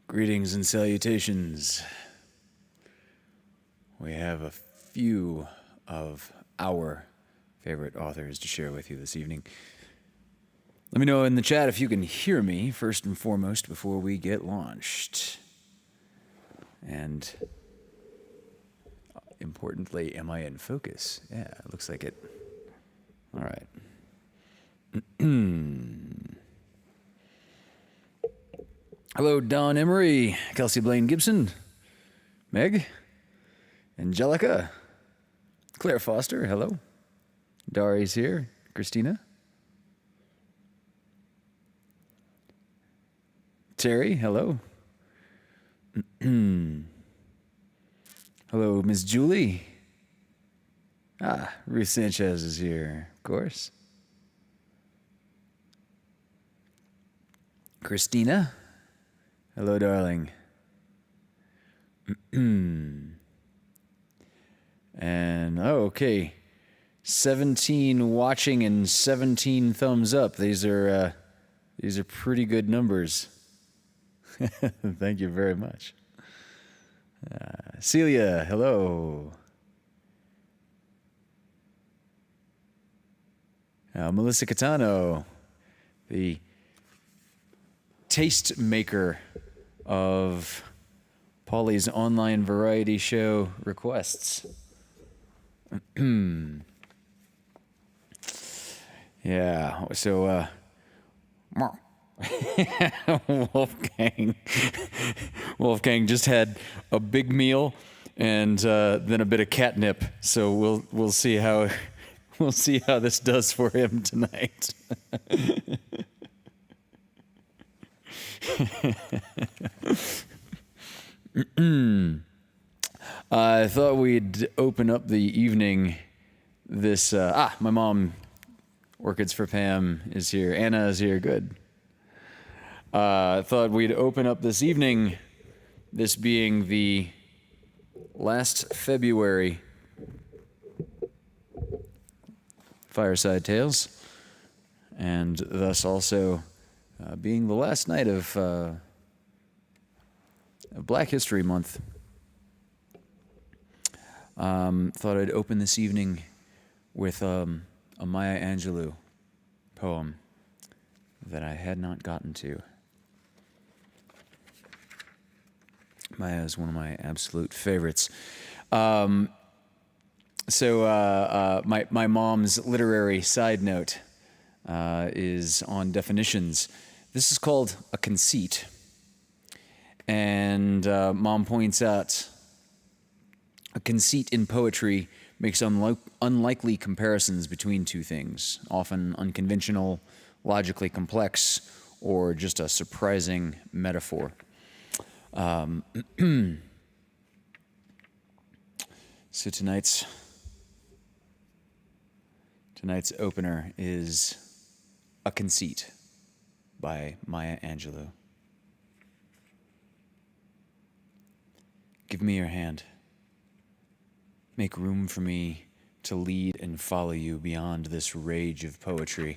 Greetings and salutations. We have a few of our favorite authors to share with you this evening. Let me know in the chat if you can hear me, first and foremost, before we get launched. And importantly, am I in focus? Yeah, it looks like it. All right. Hello, Don Emery, Kelsey Blaine Gibson, Meg, Angelica, Claire Foster, hello. Dari's here, Christina. Terry, hello. Hello, Miss Julie. Ruth Sanchez is here, of course. Christina. Hello, darling. And, okay. 17 watching and 17 thumbs up. These are pretty good numbers. Thank you very much. Celia, hello. Melissa Catano, the taste maker of Polly's online variety show requests. Yeah, so Wolfgang just had a big meal and then a bit of catnip. So we'll see how this does for him tonight. I thought we'd open up the evening this my mom, Orchids for Pam, is here. Anna is here, good. I thought we'd open up this evening, this being the last February Fireside Tailes, and thus also being the last night of Black History Month. Thought I'd open this evening with a Maya Angelou poem that I had not gotten to. Maya is one of my absolute favorites. My mom's literary side note is on definitions. This is called a conceit. And Mom points out a conceit in poetry makes unlikely comparisons between two things, often unconventional, logically complex, or just a surprising metaphor. So tonight's opener is A Conceit by Maya Angelou. Give me your hand. Make room for me to lead and follow you beyond this rage of poetry.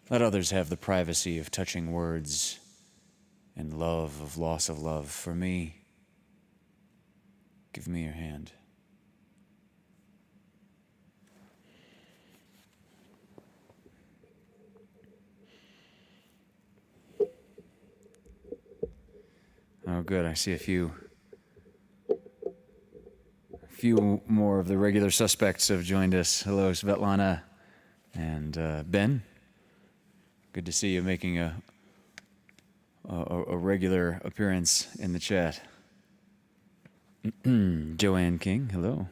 Let others have the privacy of touching words and love of loss of love. For me, give me your hand. Oh, good. I see a few more of the regular suspects have joined us. Hello, Svetlana and Ben. Good to see you making a regular appearance in the chat. Joanne King, hello.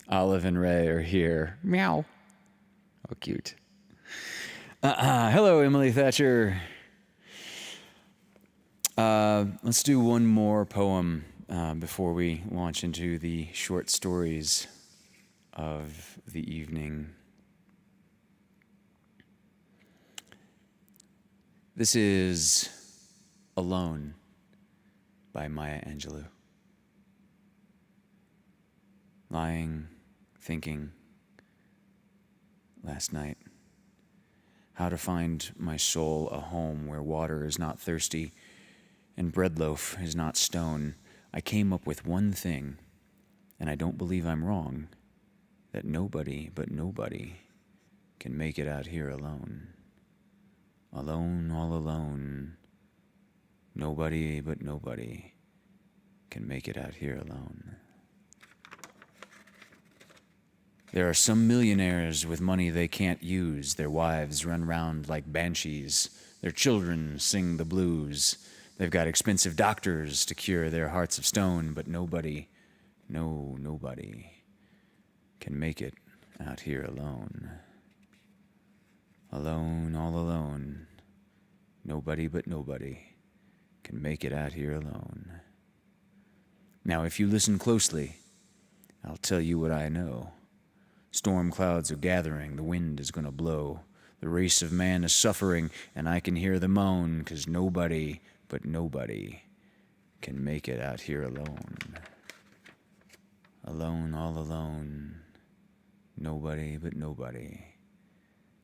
Olive and Ray are here. Meow. Oh, cute. Hello, Emily Thatcher. Let's do one more poem before we launch into the short stories of the evening. This is Alone by Maya Angelou. Lying, thinking, last night how to find my soul a home where water is not thirsty and bread loaf is not stone, I came up with one thing, and I don't believe I'm wrong, that nobody but nobody can make it out here alone. Alone, all alone. Nobody but nobody can make it out here alone. There are some millionaires with money they can't use. Their wives run round like banshees. Their children sing the blues. They've got expensive doctors to cure their hearts of stone, but nobody, no, nobody can make it out here alone. Alone, all alone. Nobody but nobody can make it out here alone. Now, if you listen closely, I'll tell you what I know. Storm clouds are gathering, the wind is gonna blow. The race of man is suffering, and I can hear the moan, 'cause nobody but nobody can make it out here alone. Alone, all alone. Nobody but nobody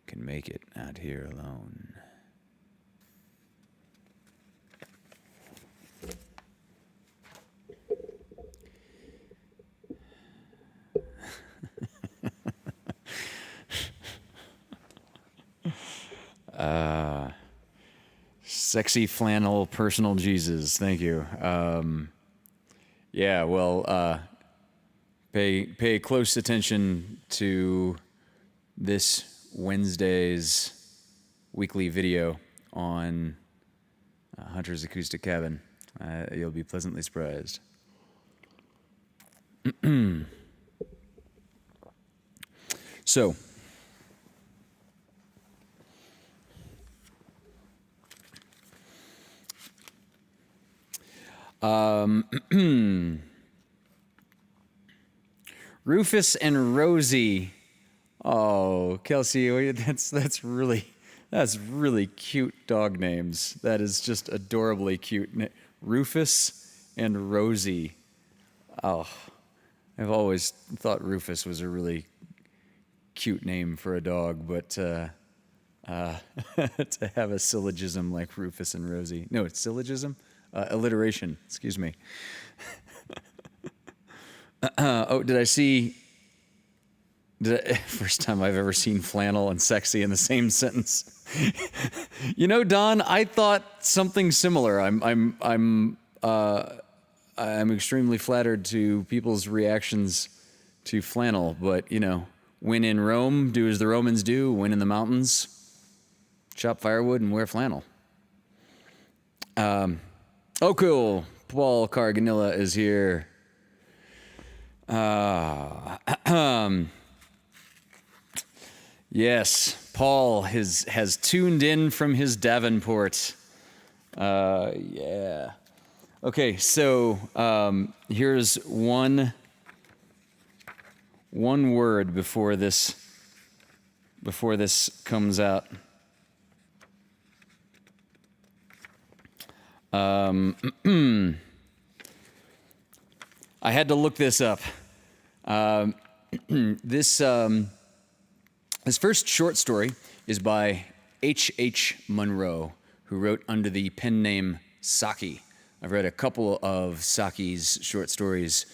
can make it out here alone. Sexy flannel personal Jesus. Thank you. Pay close attention to this Wednesday's weekly video on Hunter's Acoustic Cabin. You'll be pleasantly surprised. So, Rufus and Rosie. Oh, Kelsey, that's really cute dog names. That is just adorably cute. Rufus and Rosie. Oh, I've always thought Rufus was a really cute name for a dog, but to have a syllogism like Rufus and Rosie. No, it's syllogism? Alliteration, excuse me. First time I've ever seen flannel and sexy in the same sentence. You know, Don, I thought something similar. I'm extremely flattered to people's reactions to flannel, but you know, when in Rome, do as the Romans do. When in the mountains, chop firewood and wear flannel. Oh, cool. Paul Carganilla is here. Yes, Paul has tuned in from his Davenport. Yeah. Okay, so here's one word before this comes out. I had to look this up. This first short story is by H.H. Munro, who wrote under the pen name Saki. I've read a couple of Saki's short stories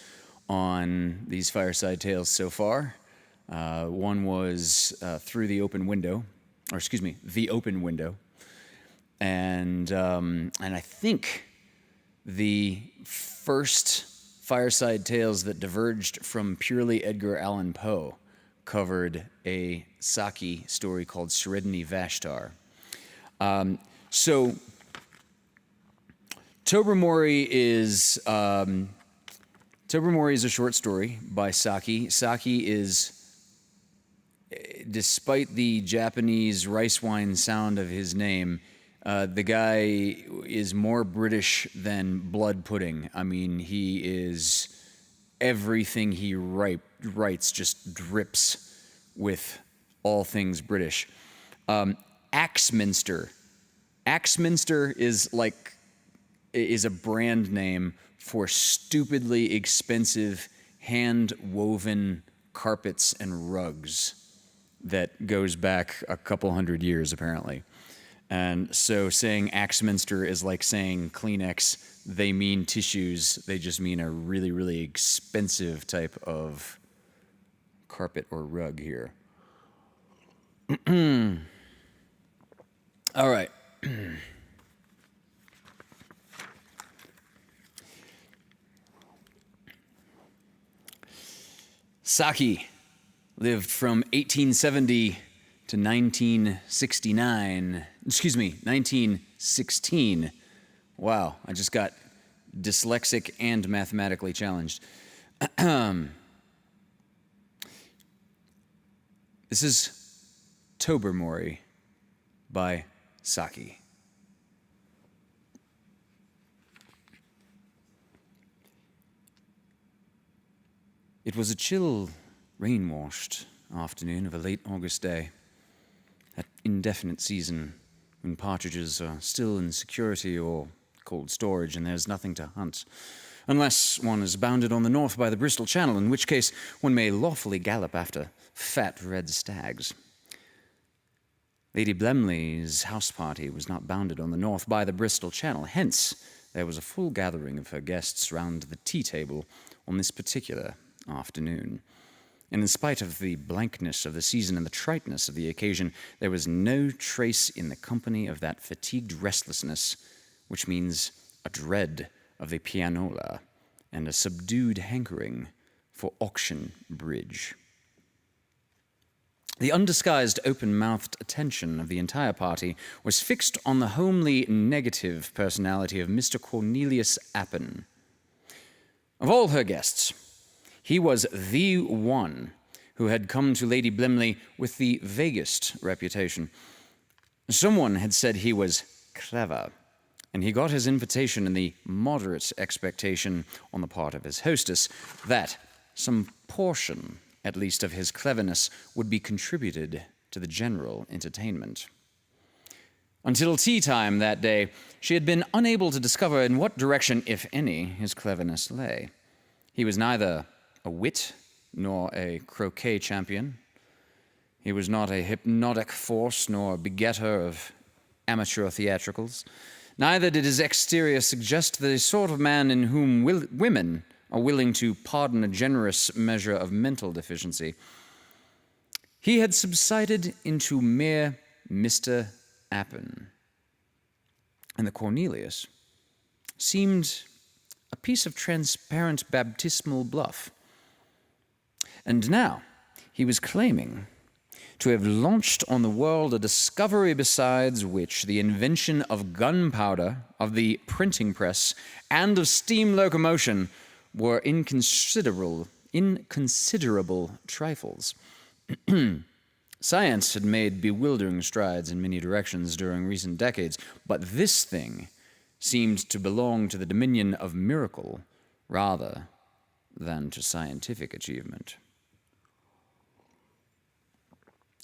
on these Fireside Tales so far. One was Through the Open Window, The Open Window. And I think the first Fireside Tales that diverged from purely Edgar Allan Poe covered a Saki story called Sredni Vashtar. So Tobermory is a short story by Saki. Saki is, despite the Japanese rice wine sound of his name, the guy is more British than blood pudding. I mean, he is, everything he writes just drips with all things British. Axminster. Axminster is a brand name for stupidly expensive hand-woven carpets and rugs. that goes back a couple hundred years, apparently. And so saying Axminster is like saying Kleenex. They mean tissues. They just mean a really, really expensive type of carpet or rug here. All right. Saki lived from 1870 to 1916. Wow, I just got dyslexic and mathematically challenged. This is Tobermory by Saki. It was a chill, rain-washed afternoon of a late August day, that indefinite season when partridges are still in security or cold storage and there's nothing to hunt, unless one is bounded on the north by the Bristol Channel, in which case one may lawfully gallop after fat red stags. Lady Blemley's house party was not bounded on the north by the Bristol Channel, hence there was a full gathering of her guests round the tea table on this particular afternoon. And in spite of the blankness of the season and the triteness of the occasion, there was no trace in the company of that fatigued restlessness, which means a dread of the pianola and a subdued hankering for auction bridge. The undisguised, open-mouthed attention of the entire party was fixed on the homely, negative personality of Mr. Cornelius Appin. Of all her guests, he was the one who had come to Lady Blemley with the vaguest reputation. Someone had said he was clever, and he got his invitation in the moderate expectation on the part of his hostess that some portion, at least, of his cleverness would be contributed to the general entertainment. Until tea time that day, she had been unable to discover in what direction, if any, his cleverness lay. He was neither a wit nor a croquet champion. He was not a hypnotic force nor a begetter of amateur theatricals. Neither did his exterior suggest the sort of man in whom women are willing to pardon a generous measure of mental deficiency. He had subsided into mere Mr. Appin, and the Cornelius seemed a piece of transparent baptismal bluff. And now he was claiming to have launched on the world a discovery besides which the invention of gunpowder, of the printing press, and of steam locomotion were inconsiderable trifles. Science had made bewildering strides in many directions during recent decades, but this thing seemed to belong to the dominion of miracle rather than to scientific achievement.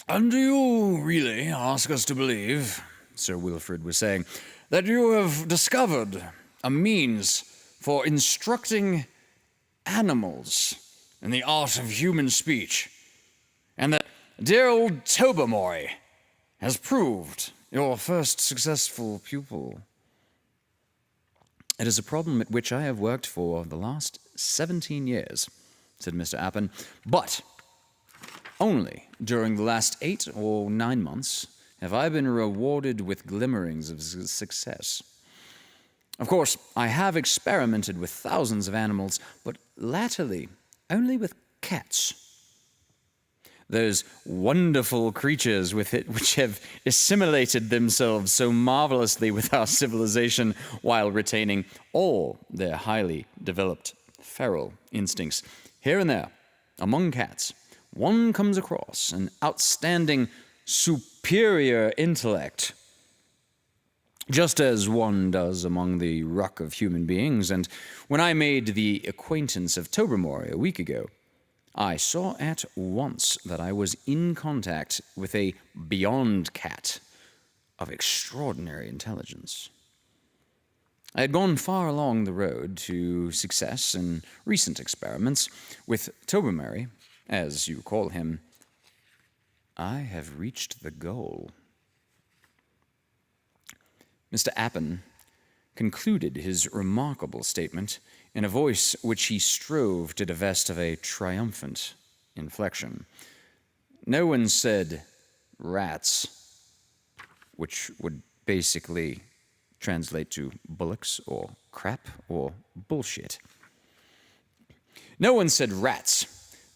"And do you really ask us to believe," Sir Wilfrid was saying, "that you have discovered a means for instructing animals in the art of human speech, and that dear old Tobermory has proved your first successful pupil?" "It is a problem at which I have worked for the last 17 years, said Mr. Appin, "but only during the last 8 or 9 months have I been rewarded with glimmerings of success. Of course, I have experimented with thousands of animals, but latterly only with cats. Those wonderful creatures which have assimilated themselves so marvelously with our civilization while retaining all their highly developed feral instincts. Here and there, among cats, one comes across an outstanding, superior intellect, just as one does among the ruck of human beings, and when I made the acquaintance of Tobermory a week ago, I saw at once that I was in contact with a beyond cat of extraordinary intelligence. I had gone far along the road to success in recent experiments with Tobermory, as you call him. I have reached the goal. Mr. Appin concluded his remarkable statement in a voice which he strove to divest of a triumphant inflection. No one said rats, which would basically translate to bullocks or crap or bullshit. No one said rats,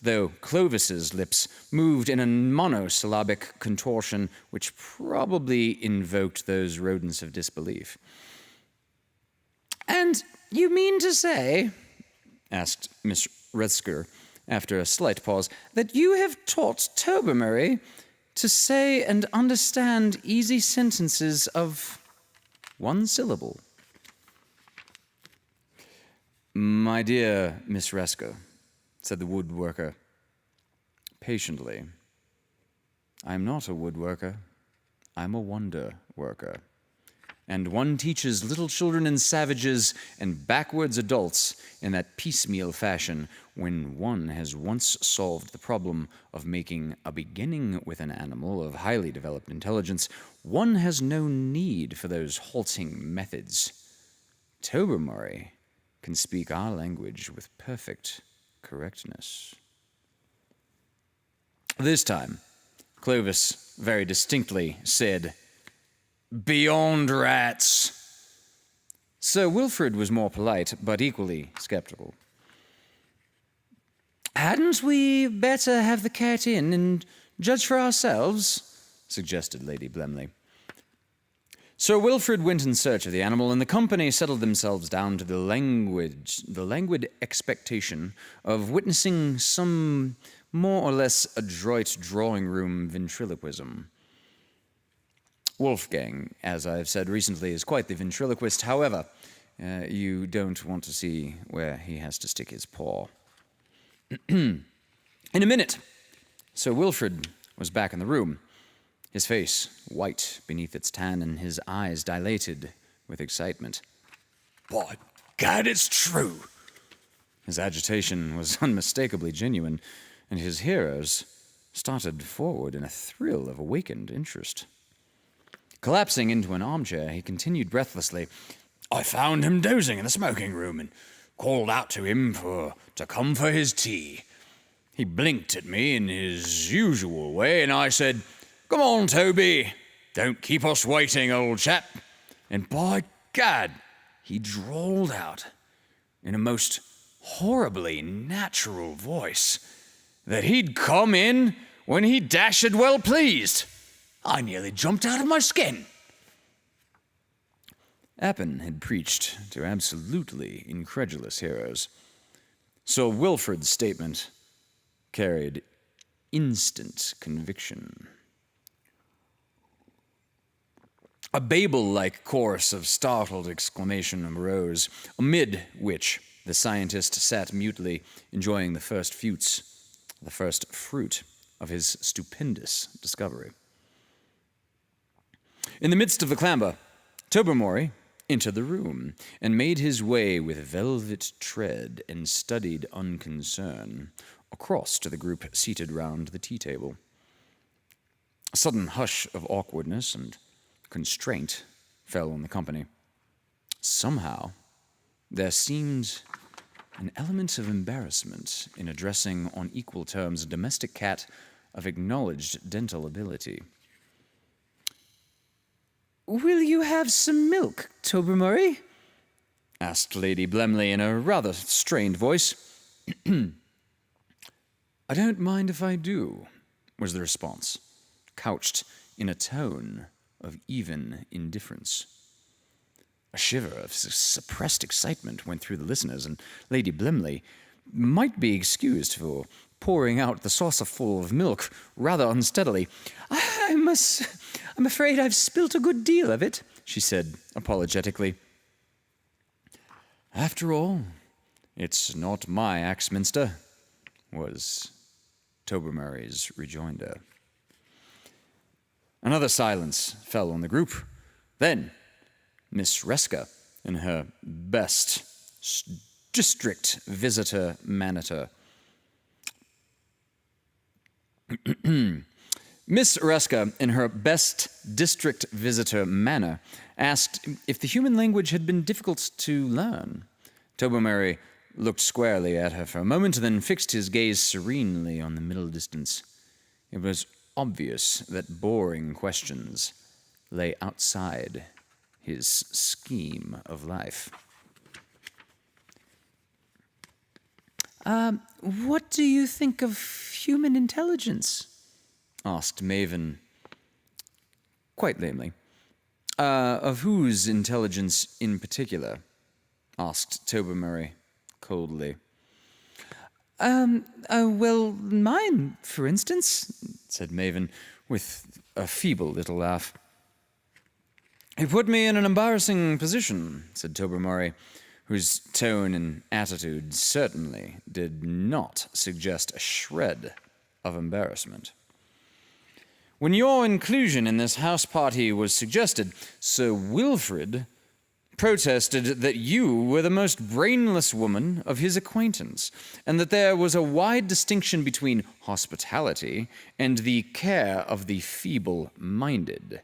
though Clovis's lips moved in a monosyllabic contortion which probably invoked those rodents of disbelief. "And you mean to say," asked Miss Retzker after a slight pause, "that you have taught Tobermory to say and understand easy sentences of one syllable?" "My dear Miss Retzker," said the woodworker patiently, "I am not a woodworker. I'm a wonder worker. And one teaches little children and savages and backwards adults in that piecemeal fashion when one has once solved the problem of making a beginning with an animal of highly developed intelligence. One has no need for those halting methods. Tobermory can speak our language with perfect correctness." This time, Clovis very distinctly said, "Beyond rats." Sir Wilfrid was more polite, but equally skeptical. "Hadn't we better have the cat in and judge for ourselves?" suggested Lady Blemley. Sir Wilfrid went in search of the animal, and the company settled themselves down to the languid expectation of witnessing some more or less adroit drawing-room ventriloquism. Wolfgang, as I've said recently, is quite the ventriloquist. However, you don't want to see where he has to stick his paw. In a minute, Sir Wilfrid was back in the room, his face white beneath its tan and his eyes dilated with excitement. "By Gad, it's true!" His agitation was unmistakably genuine, and his hearers started forward in a thrill of awakened interest. Collapsing into an armchair, he continued breathlessly, "I found him dozing in the smoking room and called out to him to come for his tea. He blinked at me in his usual way, and I said, 'Come on, Toby, don't keep us waiting, old chap.' And by Gad, he drawled out in a most horribly natural voice that he'd come in when he dashed well pleased. I nearly jumped out of my skin." Appin had preached to absolutely incredulous hearers. So Wilfrid's statement carried instant conviction. A Babel-like chorus of startled exclamation arose, amid which the scientist sat mutely enjoying the first fruit of his stupendous discovery. In the midst of the clamor, Tobermory entered the room and made his way with velvet tread and studied unconcern across to the group seated round the tea table. A sudden hush of awkwardness and constraint fell on the company. Somehow, there seemed an element of embarrassment in addressing on equal terms a domestic cat of acknowledged dental ability. "Will you have some milk, Tobermory?" asked Lady Blemley in a rather strained voice. "I don't mind if I do," was the response, couched in a tone of even indifference. A shiver of suppressed excitement went through the listeners, and Lady Blemley might be excused for pouring out the saucerful of milk rather unsteadily. I'm afraid I've spilt a good deal of it," she said apologetically. "After all, it's not my Axminster," was Tobermory's rejoinder. Another silence fell on the group. Then Miss Retzker, in her best district visitor manner, Miss Ruska, in her best district visitor manner, asked if the human language had been difficult to learn. Tobermory looked squarely at her for a moment, then fixed his gaze serenely on the middle distance. It was obvious that boring questions lay outside his scheme of life. What do you think of human intelligence? Asked Maven, quite lamely. Of whose intelligence in particular? Asked Tobermory coldly. Well, mine, for instance, said Maven, with a feeble little laugh. You put me in an embarrassing position, said Tobermory, whose tone and attitude certainly did not suggest a shred of embarrassment. When your inclusion in this house party was suggested, Sir Wilfrid protested that you were the most brainless woman of his acquaintance, and that there was a wide distinction between hospitality and the care of the feeble-minded.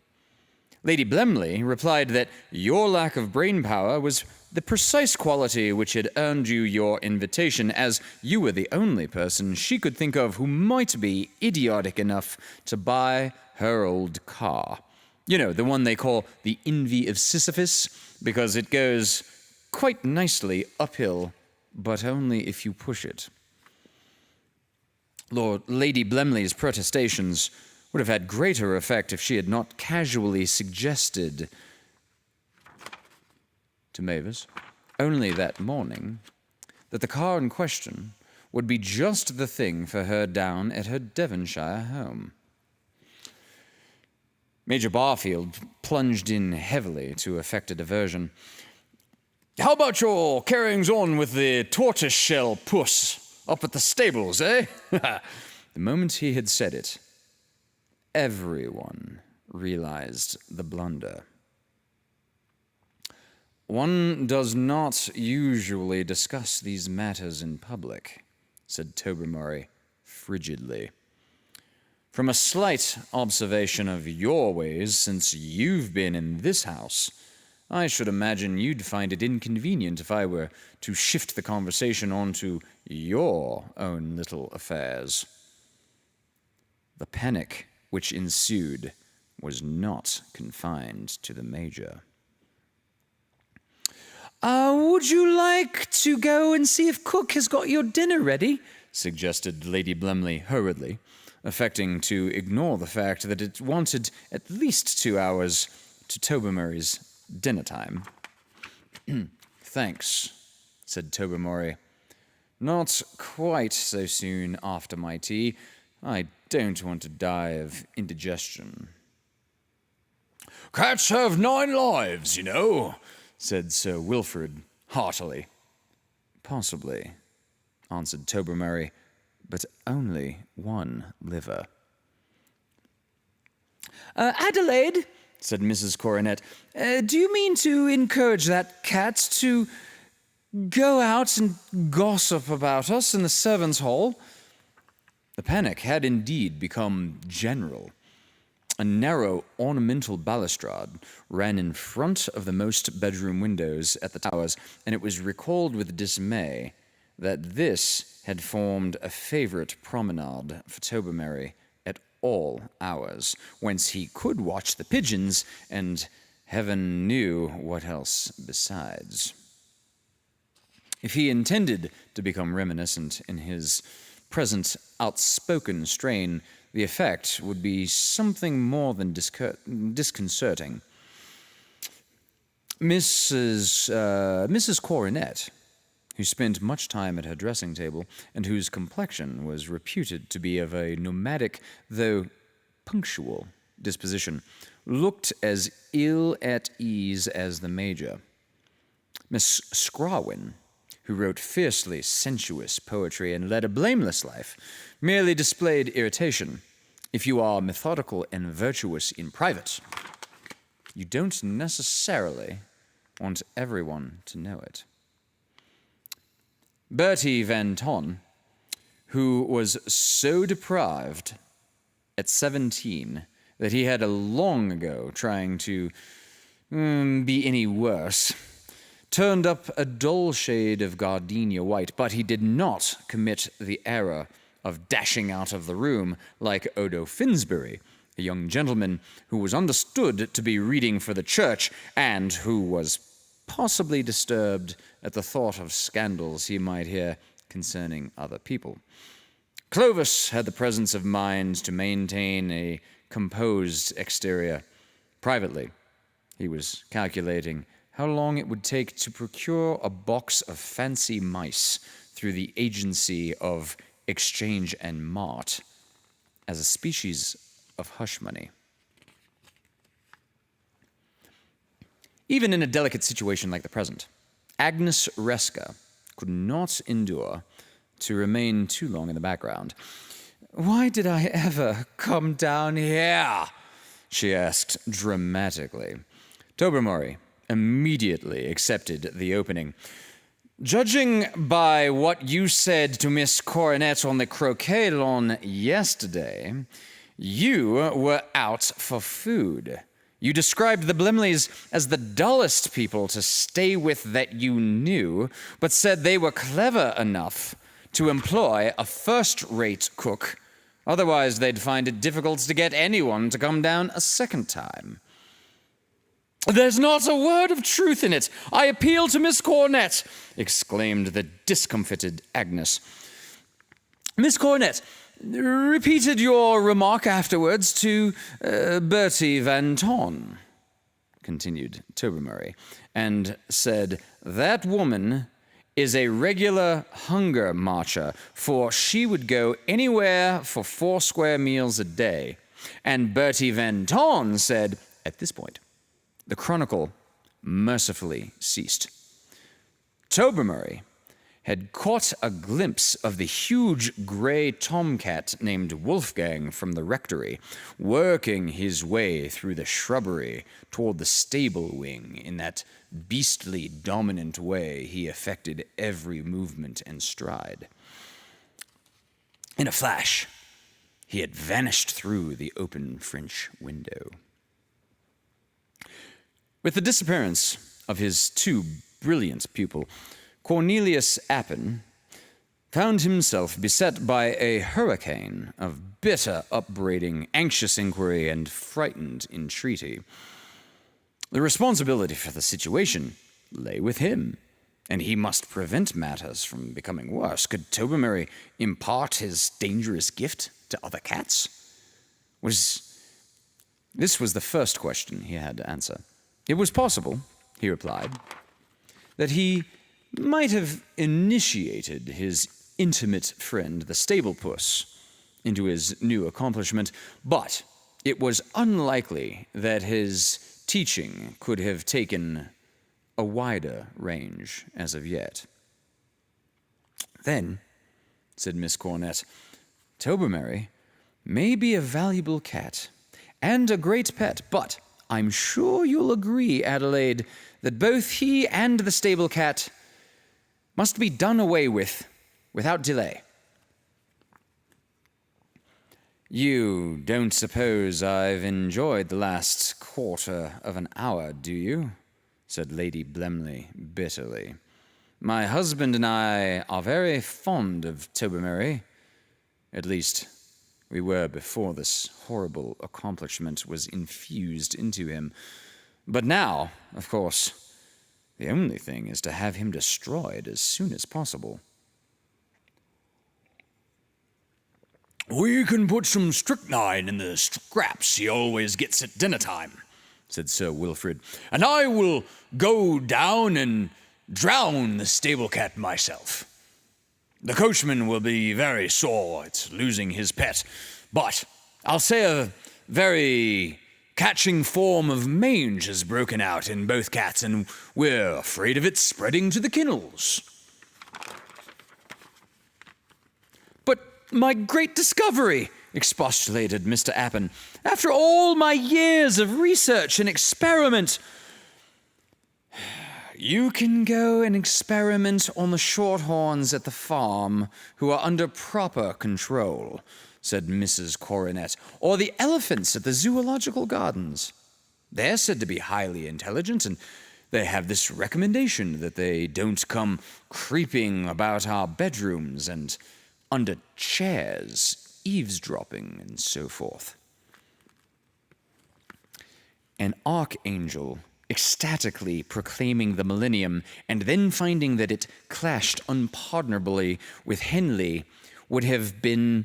Lady Blemley replied that your lack of brain power was the precise quality which had earned you your invitation, as you were the only person she could think of who might be idiotic enough to buy her old car. You know, the one they call the Envy of Sisyphus, because it goes quite nicely uphill, but only if you push it. Lady Blemley's protestations would have had greater effect if she had not casually suggested to Mavis, only that morning, that the car in question would be just the thing for her down at her Devonshire home. Major Barfield plunged in heavily to effect a diversion. How about your carryings on with the tortoise-shell puss up at the stables, eh? The moment he had said it, everyone realized the blunder. One does not usually discuss these matters in public, said Tobermory frigidly. From a slight observation of your ways since you've been in this house, I should imagine you'd find it inconvenient if I were to shift the conversation onto your own little affairs. The panic which ensued was not confined to the Major. Would you like to go and see if Cook has got your dinner ready? Suggested Lady Blemley hurriedly, affecting to ignore the fact that it wanted at least 2 hours to Tobermory's dinner time. Thanks, said Tobermory. Not quite so soon after my tea. I don't want to die of indigestion. Cats have 9 lives, you know, said Sir Wilfrid heartily. Possibly, answered Tobermory, but only 1 liver. Adelaide, said Mrs. Coronet, do you mean to encourage that cat to go out and gossip about us in the servants' hall? The panic had indeed become general. A narrow ornamental balustrade ran in front of the most bedroom windows at the towers, and it was recalled with dismay that this had formed a favorite promenade for Tobermory at all hours, whence he could watch the pigeons and heaven knew what else besides. If he intended to become reminiscent in his present outspoken strain, the effect would be something more than disconcerting. Mrs. Coronet, who spent much time at her dressing table and whose complexion was reputed to be of a nomadic, though punctual, disposition, looked as ill at ease as the Major. Miss Scrawwyn, who wrote fiercely sensuous poetry and led a blameless life, merely displayed irritation. If you are methodical and virtuous in private, you don't necessarily want everyone to know it. Bertie Van Ton, who was so deprived at 17 that he had long ago trying to be any worse, turned up a dull shade of gardenia white, but he did not commit the error of dashing out of the room like Odo Finsbury, a young gentleman who was understood to be reading for the church and who was possibly disturbed at the thought of scandals he might hear concerning other people. Clovis had the presence of mind to maintain a composed exterior. Privately, he was calculating how long it would take to procure a box of fancy mice through the agency of Exchange and Mart as a species of hush money. Even in a delicate situation like the present, Agnes Reska could not endure to remain too long in the background. "Why did I ever come down here?" she asked dramatically. Tobermory immediately accepted the opening. "Judging by what you said to Miss Coronet on the croquet lawn yesterday, you were out for food. You described the Blimleys as the dullest people to stay with that you knew, but said they were clever enough to employ a first-rate cook. Otherwise, they'd find it difficult to get anyone to come down a second time." "There's not a word of truth in it. I appeal to Miss Cornet," exclaimed the discomfited Agnes. "Miss Cornet repeated your remark afterwards to Bertie Van Ton," continued Tobermory, "and said, 'That woman is a regular hunger marcher, for she would go anywhere for 4 square meals a day.' And Bertie Van Ton said," at this point, the chronicle mercifully ceased. Tobermory had caught a glimpse of the huge gray tomcat named Wolfgang from the rectory, working his way through the shrubbery toward the stable wing in that beastly dominant way he affected every movement and stride. In a flash, he had vanished through the open French window. With the disappearance of his too brilliant pupil, Cornelius Appin found himself beset by a hurricane of bitter upbraiding, anxious inquiry, and frightened entreaty. The responsibility for the situation lay with him, and he must prevent matters from becoming worse. Could Tobermory impart his dangerous gift to other cats? This was the first question he had to answer. It was possible, he replied, that he might have initiated his intimate friend, the stable puss, into his new accomplishment, but it was unlikely that his teaching could have taken a wider range as of yet. "Then," said Miss Cornet, "Tobermory may be a valuable cat and a great pet, but I'm sure you'll agree, Adelaide, that both he and the stable cat must be done away with without delay." "You don't suppose I've enjoyed the last quarter of an hour, do you?" said Lady Blemley bitterly. "My husband and I are very fond of Tobermory. At least, we were before this horrible accomplishment was infused into him. But now, of course, the only thing is to have him destroyed as soon as possible." "We can put some strychnine in the scraps he always gets at dinner time," said Sir Wilfrid, "and I will go down and drown the stable cat myself. The coachman will be very sore at losing his pet, but I'll say a very catching form of mange has broken out in both cats, and we're afraid of it spreading to the kennels." "But my great discovery," expostulated Mr. Appin, "after all my years of research and experiment." "You can go and experiment on the shorthorns at the farm who are under proper control," said Mrs. Coronet, "or the elephants at the zoological gardens. They're said to be highly intelligent, and they have this recommendation that they don't come creeping about our bedrooms and under chairs, eavesdropping, and so forth." An archangel ecstatically proclaiming the millennium and then finding that it clashed unpardonably with Henley would have been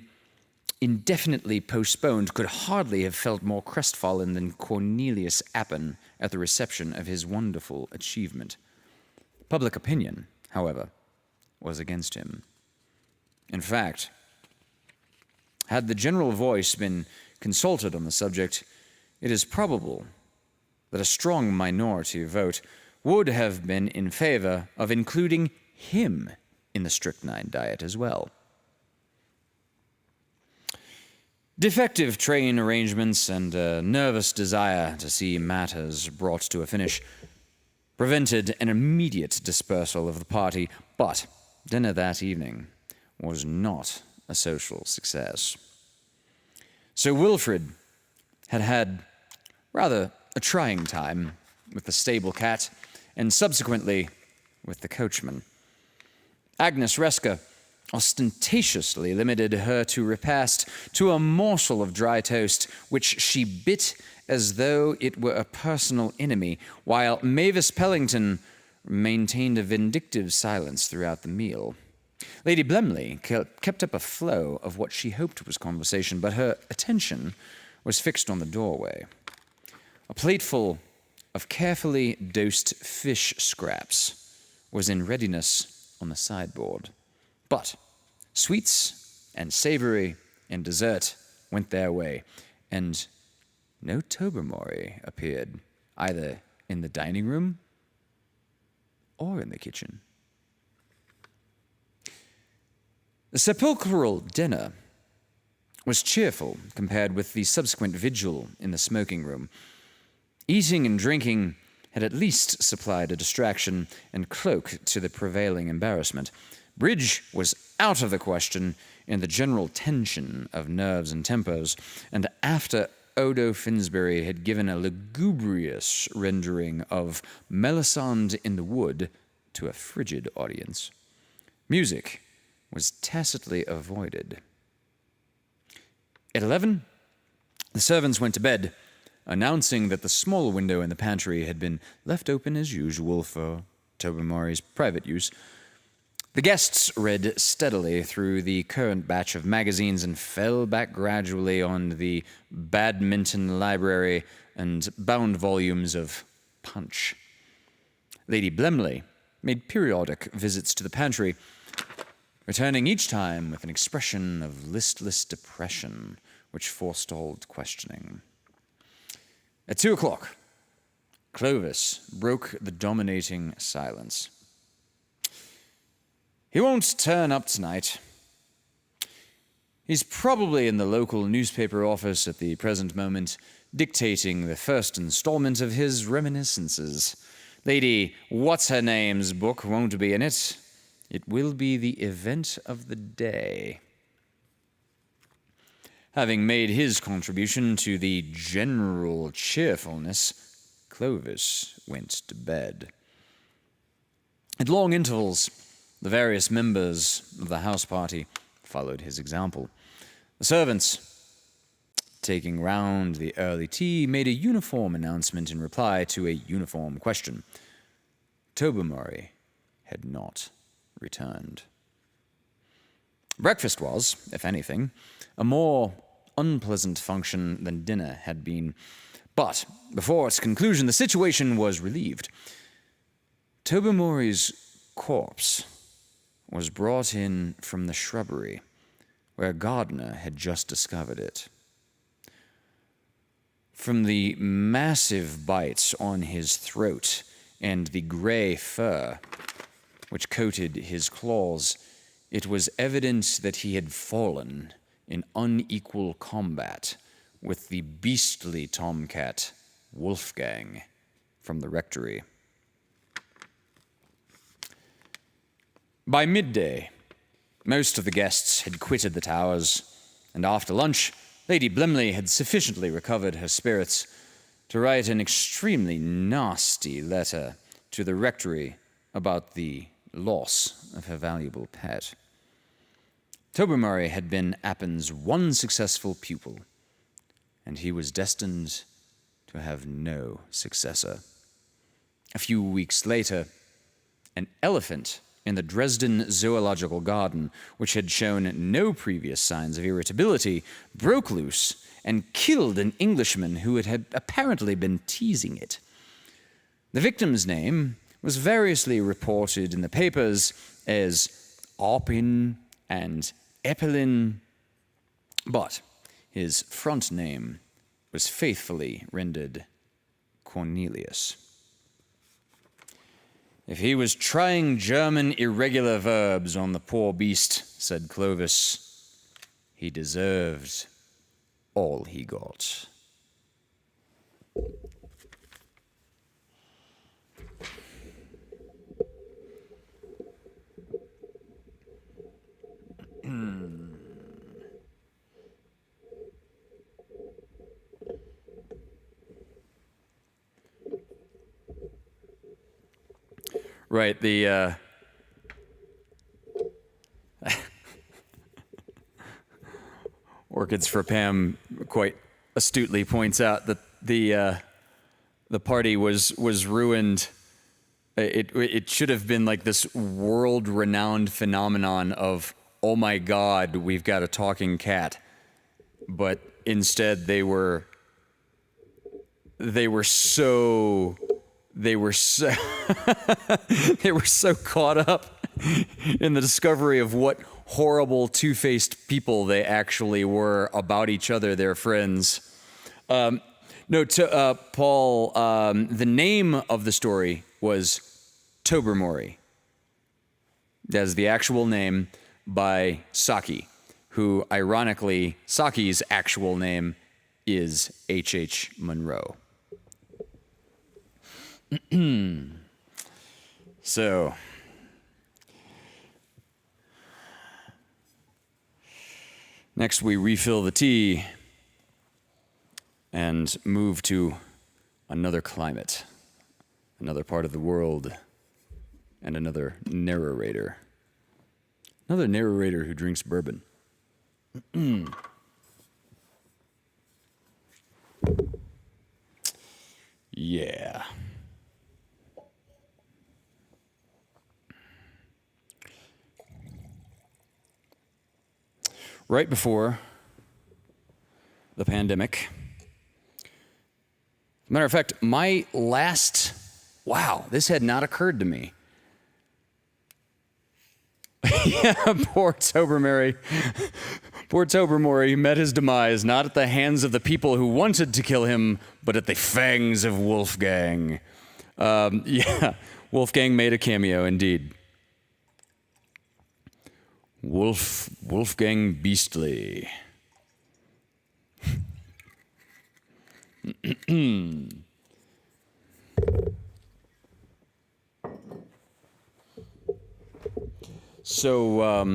indefinitely postponed could hardly have felt more crestfallen than Cornelius Appin at the reception of his wonderful achievement. Public opinion, however, was against him. In fact, had the general voice been consulted on the subject, it is probable that a strong minority vote would have been in favor of including him in the strychnine diet as well. Defective train arrangements and a nervous desire to see matters brought to a finish prevented an immediate dispersal of the party, but dinner that evening was not a social success. Sir Wilfrid had had rather a trying time with the stable cat and subsequently with the coachman. Agnes Resker ostentatiously limited her to repast to a morsel of dry toast, which she bit as though it were a personal enemy, while Mavis Pellington maintained a vindictive silence throughout the meal. Lady Blemley kept up a flow of what she hoped was conversation, but her attention was fixed on the doorway. A plateful of carefully dosed fish scraps was in readiness on the sideboard. But sweets and savory and dessert went their way, and no Tobermory appeared, either in the dining room or in the kitchen. The sepulchral dinner was cheerful compared with the subsequent vigil in the smoking room. Eating and drinking had at least supplied a distraction and cloak to the prevailing embarrassment. Bridge was out of the question in the general tension of nerves and tempers, and after Odo Finsbury had given a lugubrious rendering of Melisande in the Wood to a frigid audience, music was tacitly avoided. At 11, the servants went to bed, announcing that the small window in the pantry had been left open as usual for Tobermory's private use. The guests read steadily through the current batch of magazines and fell back gradually on the badminton library and bound volumes of Punch. Lady Blemley made periodic visits to the pantry, returning each time with an expression of listless depression which forestalled questioning. At 2 o'clock, Clovis broke the dominating silence. "He won't turn up tonight. He's probably in the local newspaper office at the present moment, dictating the first installment of his reminiscences. Lady What's-Her-Name's book won't be in it. It will be the event of the day." Having made his contribution to the general cheerfulness, Clovis went to bed. At long intervals, the various members of the house party followed his example. The servants, taking round the early tea, made a uniform announcement in reply to a uniform question. Tobermory had not returned. Breakfast was, if anything, a more unpleasant function than dinner had been. But before its conclusion, the situation was relieved. Tobermory's corpse was brought in from the shrubbery, where a gardener had just discovered it. From the massive bites on his throat and the gray fur which coated his claws, it was evident that he had fallen in unequal combat with the beastly tomcat Wolfgang from the rectory. By midday, most of the guests had quitted the towers, and after lunch, Lady Blimley had sufficiently recovered her spirits to write an extremely nasty letter to the rectory about the loss of her valuable pet. Tobermory had been Appin's one successful pupil, and he was destined to have no successor. A few weeks later, an elephant in the Dresden Zoological Garden, which had shown no previous signs of irritability, broke loose and killed an Englishman who had apparently been teasing it. The victim's name was variously reported in the papers as Appin and Eppelin, but his front name was faithfully rendered Cornelius. If he was trying German irregular verbs on the poor beast, said Clovis, he deserved all he got. Right, the Orchids for Pam quite astutely points out that the party was ruined. It should have been like this world-renowned phenomenon of, oh my God, we've got a talking cat, but instead they were so they were so caught up in the discovery of what horrible two-faced people they actually were about each other, their friends. Paul, the name of the story was Tobermory. That's the actual name by Saki, who, ironically, Saki's actual name is H.H. Monroe. So, next we refill the tea and move to another climate, another part of the world, and another narrator. Another narrator who drinks bourbon. Yeah. Right before the pandemic. Matter of fact, my last, wow, this had not occurred to me. Yeah, poor Tobermory. Poor Tobermory met his demise not at the hands of the people who wanted to kill him, but at the fangs of Wolfgang. Yeah, Wolfgang made a cameo, indeed. Wolfgang Beastly. So,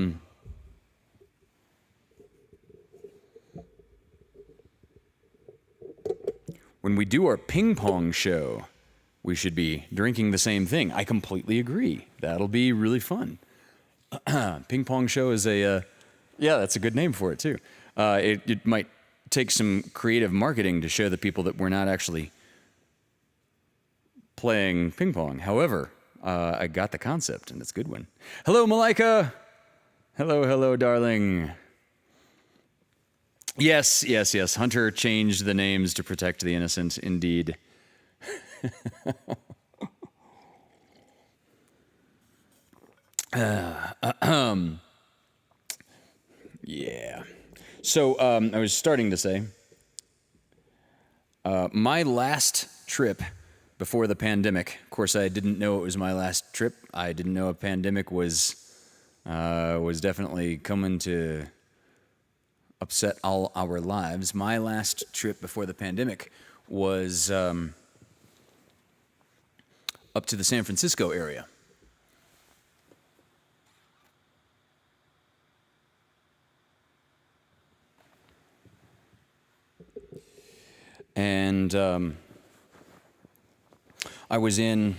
when we do our ping pong show, we should be drinking the same thing. I completely agree. That'll be really fun. Ping pong show is yeah, that's a good name for it too. It might take some creative marketing to show the people that we're not actually playing ping pong. However, I got the concept, and it's a good one. Hello, Malika. Hello, darling. Yes. Hunter changed the names to protect the innocent, indeed. Yeah. So I was starting to say, my last trip before the pandemic. Of course, I didn't know it was my last trip. I didn't know a pandemic was definitely coming to upset all our lives. My last trip before the pandemic was up to the San Francisco area. And I was in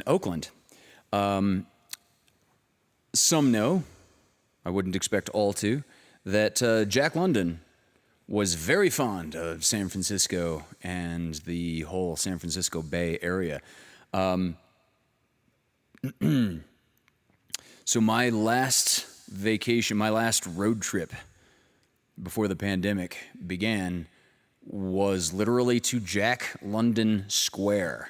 Oakland. Some know, I wouldn't expect all to, that Jack London was very fond of San Francisco and the whole San Francisco Bay Area. So my last vacation, my last road trip before the pandemic began was literally to Jack London Square.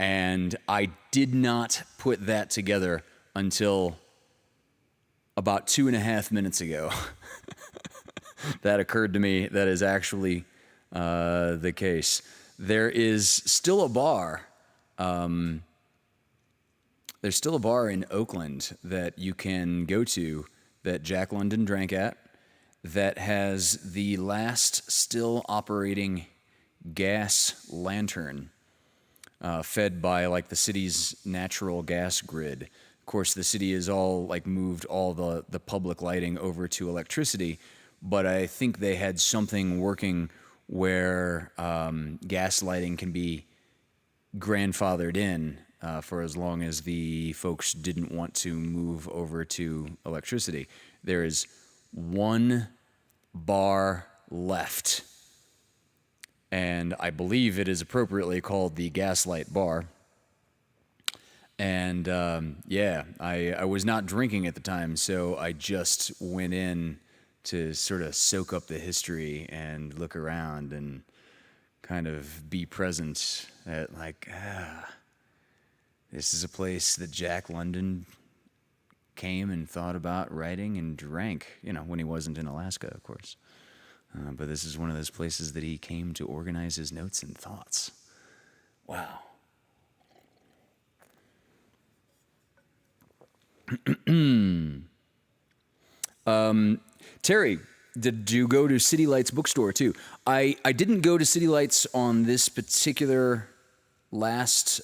And I did not put that together until about 2.5 minutes ago. That occurred to me. That is actually the case. There is still a bar. There's still a bar in Oakland that you can go to that Jack London drank at that has the last still operating gas lantern fed by like the city's natural gas grid. Of course, the city has all like moved all the public lighting over to electricity, but I think they had something working where gas lighting can be grandfathered in for as long as the folks didn't want to move over to electricity. There is one bar left, and I believe it is appropriately called the Gaslight Bar. And I was not drinking at the time, so I just went in to sort of soak up the history and look around and kind of be present at like, this is a place that Jack London came and thought about writing and drank, when he wasn't in Alaska, of course. But this is one of those places that he came to organize his notes and thoughts. Wow. Terry, did you go to City Lights bookstore too? I didn't go to City Lights on this particular last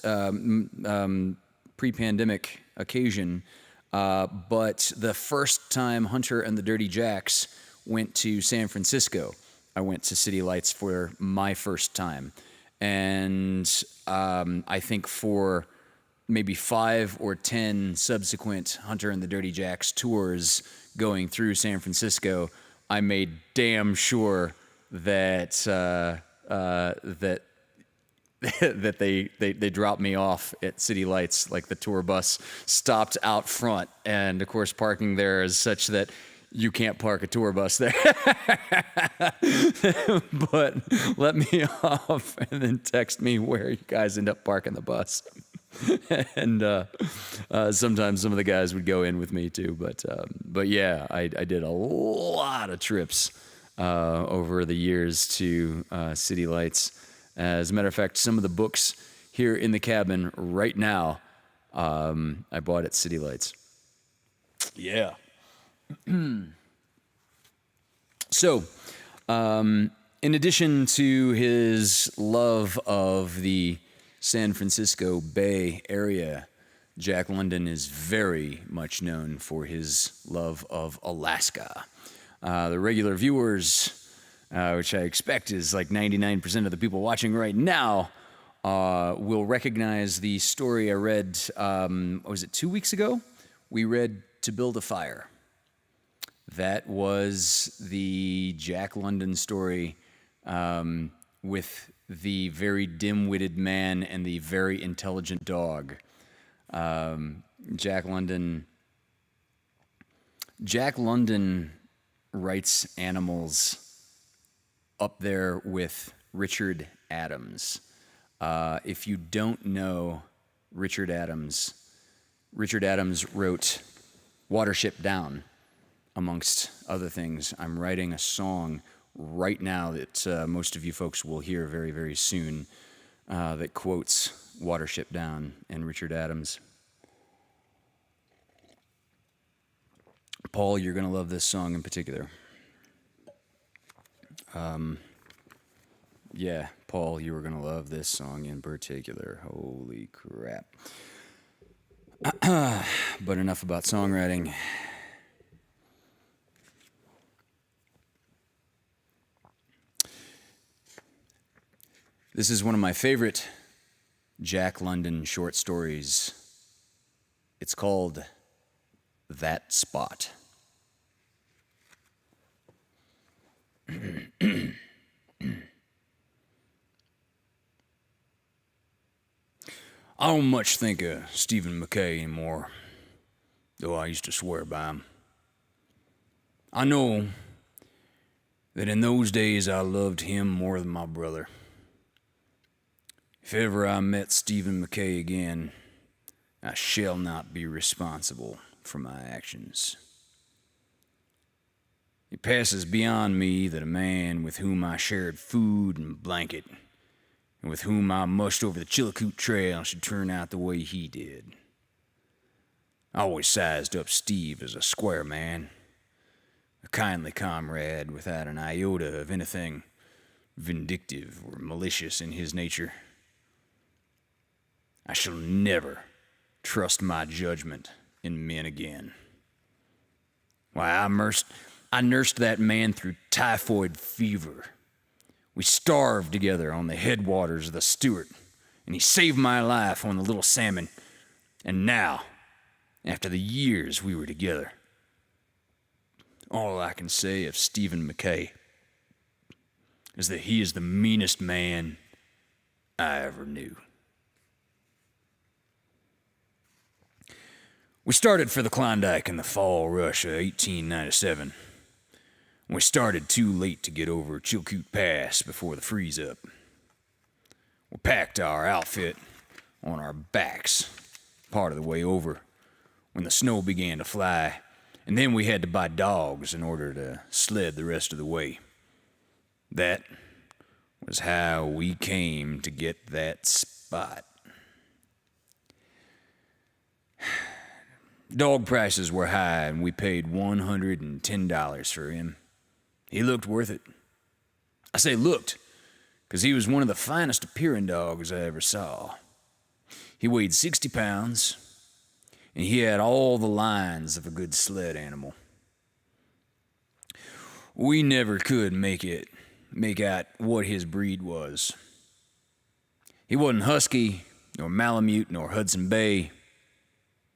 pre-pandemic occasion, but the first time Hunter and the Dirty Jacks went to San Francisco, I went to City Lights for my first time. And I think for maybe 5 or 10 subsequent Hunter and the Dirty Jacks tours going through San Francisco, I made damn sure that that they dropped me off at City Lights. Like the tour bus stopped out front, and of course parking there is such that you can't park a tour bus there. But let me off and then text me where you guys end up parking the bus. And sometimes some of the guys would go in with me too. But yeah, I did a lot of trips over the years to City Lights. As a matter of fact, some of the books here in the cabin right now, I bought at City Lights. Yeah. So, in addition to his love of the San Francisco Bay Area, Jack London is very much known for his love of Alaska. The regular viewers, which I expect is like 99% of the people watching right now, will recognize the story I read, was it 2 weeks ago? We read To Build a Fire. That was the Jack London story with the very dim-witted man and the very intelligent dog. Jack London writes animals up there with Richard Adams. If you don't know Richard Adams wrote Watership Down, amongst other things. I'm writing a song right now that most of you folks will hear very, very soon that quotes Watership Down and Richard Adams. Paul, you're going to love this song in particular. Yeah, Paul, you are going to love this song in particular. Holy crap. But enough about songwriting. This is one of my favorite Jack London short stories. It's called That Spot. I don't much think of Stephen McKay anymore, though I used to swear by him. I know that in those days I loved him more than my brother. If ever I met Stephen McKay again, I shall not be responsible for my actions. It passes beyond me that a man with whom I shared food and blanket, and with whom I mushed over the Chillicoot Trail, should turn out the way he did. I always sized up Steve as a square man, a kindly comrade without an iota of anything vindictive or malicious in his nature. I shall never trust my judgment in men again. Why, I nursed that man through typhoid fever. We starved together on the headwaters of the Stewart, and he saved my life on the Little Salmon. And now, after the years we were together, all I can say of Stephen McKay is that he is the meanest man I ever knew. We started for the Klondike in the fall rush of 1897. We started too late to get over Chillicoot Pass before the freeze-up. We packed our outfit on our backs part of the way over when the snow began to fly, and then we had to buy dogs in order to sled the rest of the way. That was how we came to get that spot. Dog prices were high, and we paid $110 for him. He looked worth it. I say looked, because he was one of the finest appearing dogs I ever saw. He weighed 60 pounds, and he had all the lines of a good sled animal. We never could make out what his breed was. He wasn't Husky, nor Malamute, nor Hudson Bay.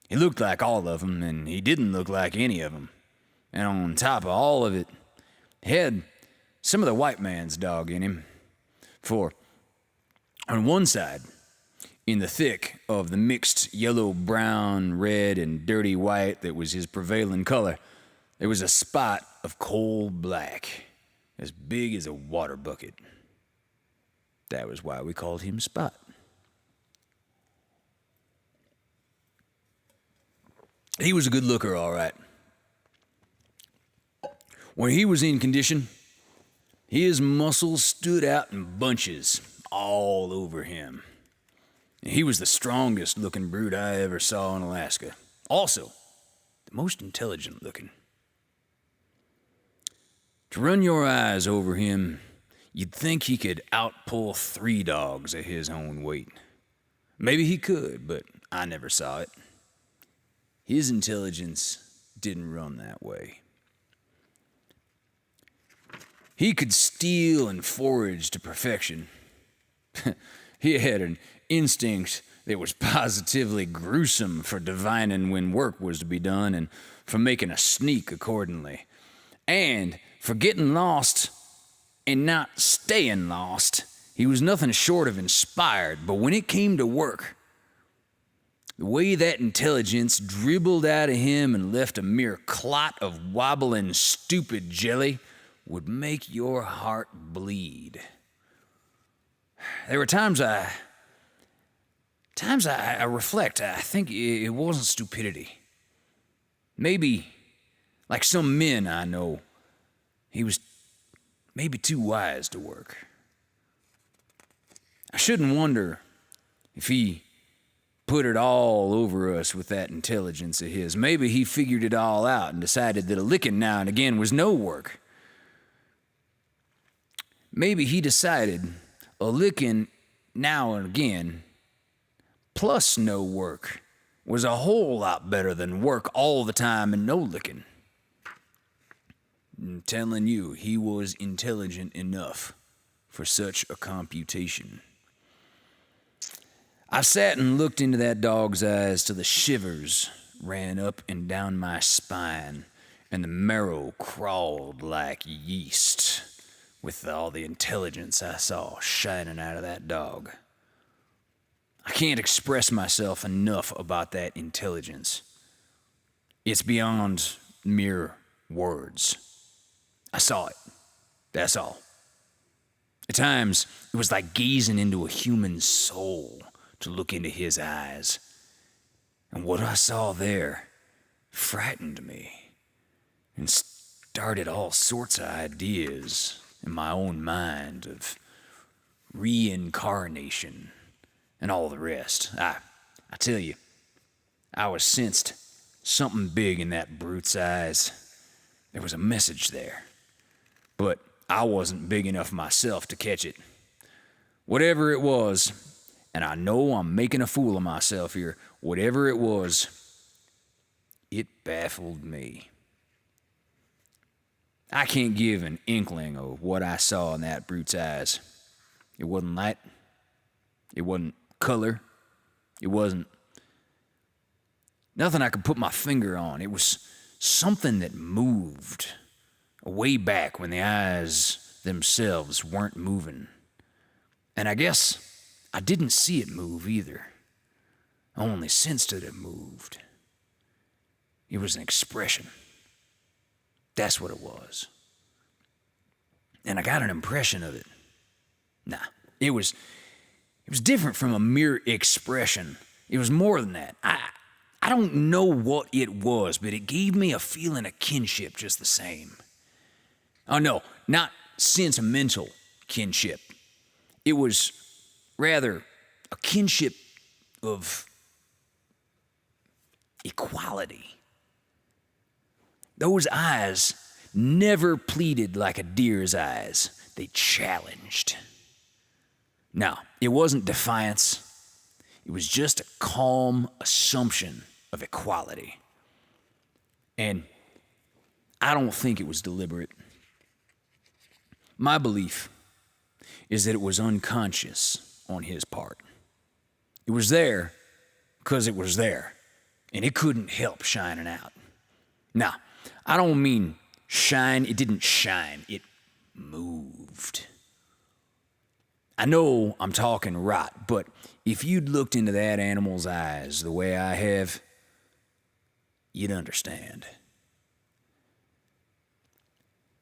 He looked like all of them, and he didn't look like any of them. And on top of all of it, he had some of the white man's dog in him. For on one side, in the thick of the mixed yellow, brown, red, and dirty white that was his prevailing color, there was a spot of coal black, as big as a water bucket. That was why we called him Spot. He was a good looker, all right. When he was in condition, his muscles stood out in bunches all over him. And he was the strongest looking brute I ever saw in Alaska. Also, the most intelligent looking. To run your eyes over him, you'd think he could outpull 3 dogs of his own weight. Maybe he could, but I never saw it. His intelligence didn't run that way. He could steal and forage to perfection. He had an instinct that was positively gruesome for divining when work was to be done and for making a sneak accordingly. And for getting lost and not staying lost, he was nothing short of inspired. But when it came to work, the way that intelligence dribbled out of him and left a mere clot of wobbling, stupid jelly would make your heart bleed. There were times I reflect, I think it wasn't stupidity. Maybe, like some men I know, he was maybe too wise to work. I shouldn't wonder if he put it all over us with that intelligence of his. Maybe he figured it all out and decided that a licking now and again was no work. Maybe he decided a licking now and again plus no work was a whole lot better than work all the time and no licking. I'm telling you, he was intelligent enough for such a computation. I sat and looked into that dog's eyes till the shivers ran up and down my spine, and the marrow crawled like yeast with all the intelligence I saw shining out of that dog. I can't express myself enough about that intelligence. It's beyond mere words. I saw it. That's all. At times, it was like gazing into a human soul to look into his eyes. And what I saw there frightened me and started all sorts of ideas in my own mind of reincarnation and all the rest. I tell you, I was sensed something big in that brute's eyes. There was a message there, but I wasn't big enough myself to catch it. Whatever it was, and I know I'm making a fool of myself here, whatever it was, it baffled me. I can't give an inkling of what I saw in that brute's eyes. It wasn't light. It wasn't color. It wasn't nothing I could put my finger on. It was something that moved way back when the eyes themselves weren't moving. And I guess I didn't see it move either. I only sensed that it moved. It was an expression. That's what it was. And I got an impression of it. Nah, it was different from a mere expression. It was more than that. I don't know what it was, but it gave me a feeling of kinship just the same. Oh no, not sentimental kinship. It was rather a kinship of equality. Those eyes never pleaded like a deer's eyes. They challenged. Now, it wasn't defiance. It was just a calm assumption of equality. And I don't think it was deliberate. My belief is that it was unconscious on his part. It was there because it was there, and it couldn't help shining out. Now, I don't mean shine. It didn't shine. It moved. I know I'm talking rot, but if you'd looked into that animal's eyes the way I have, you'd understand.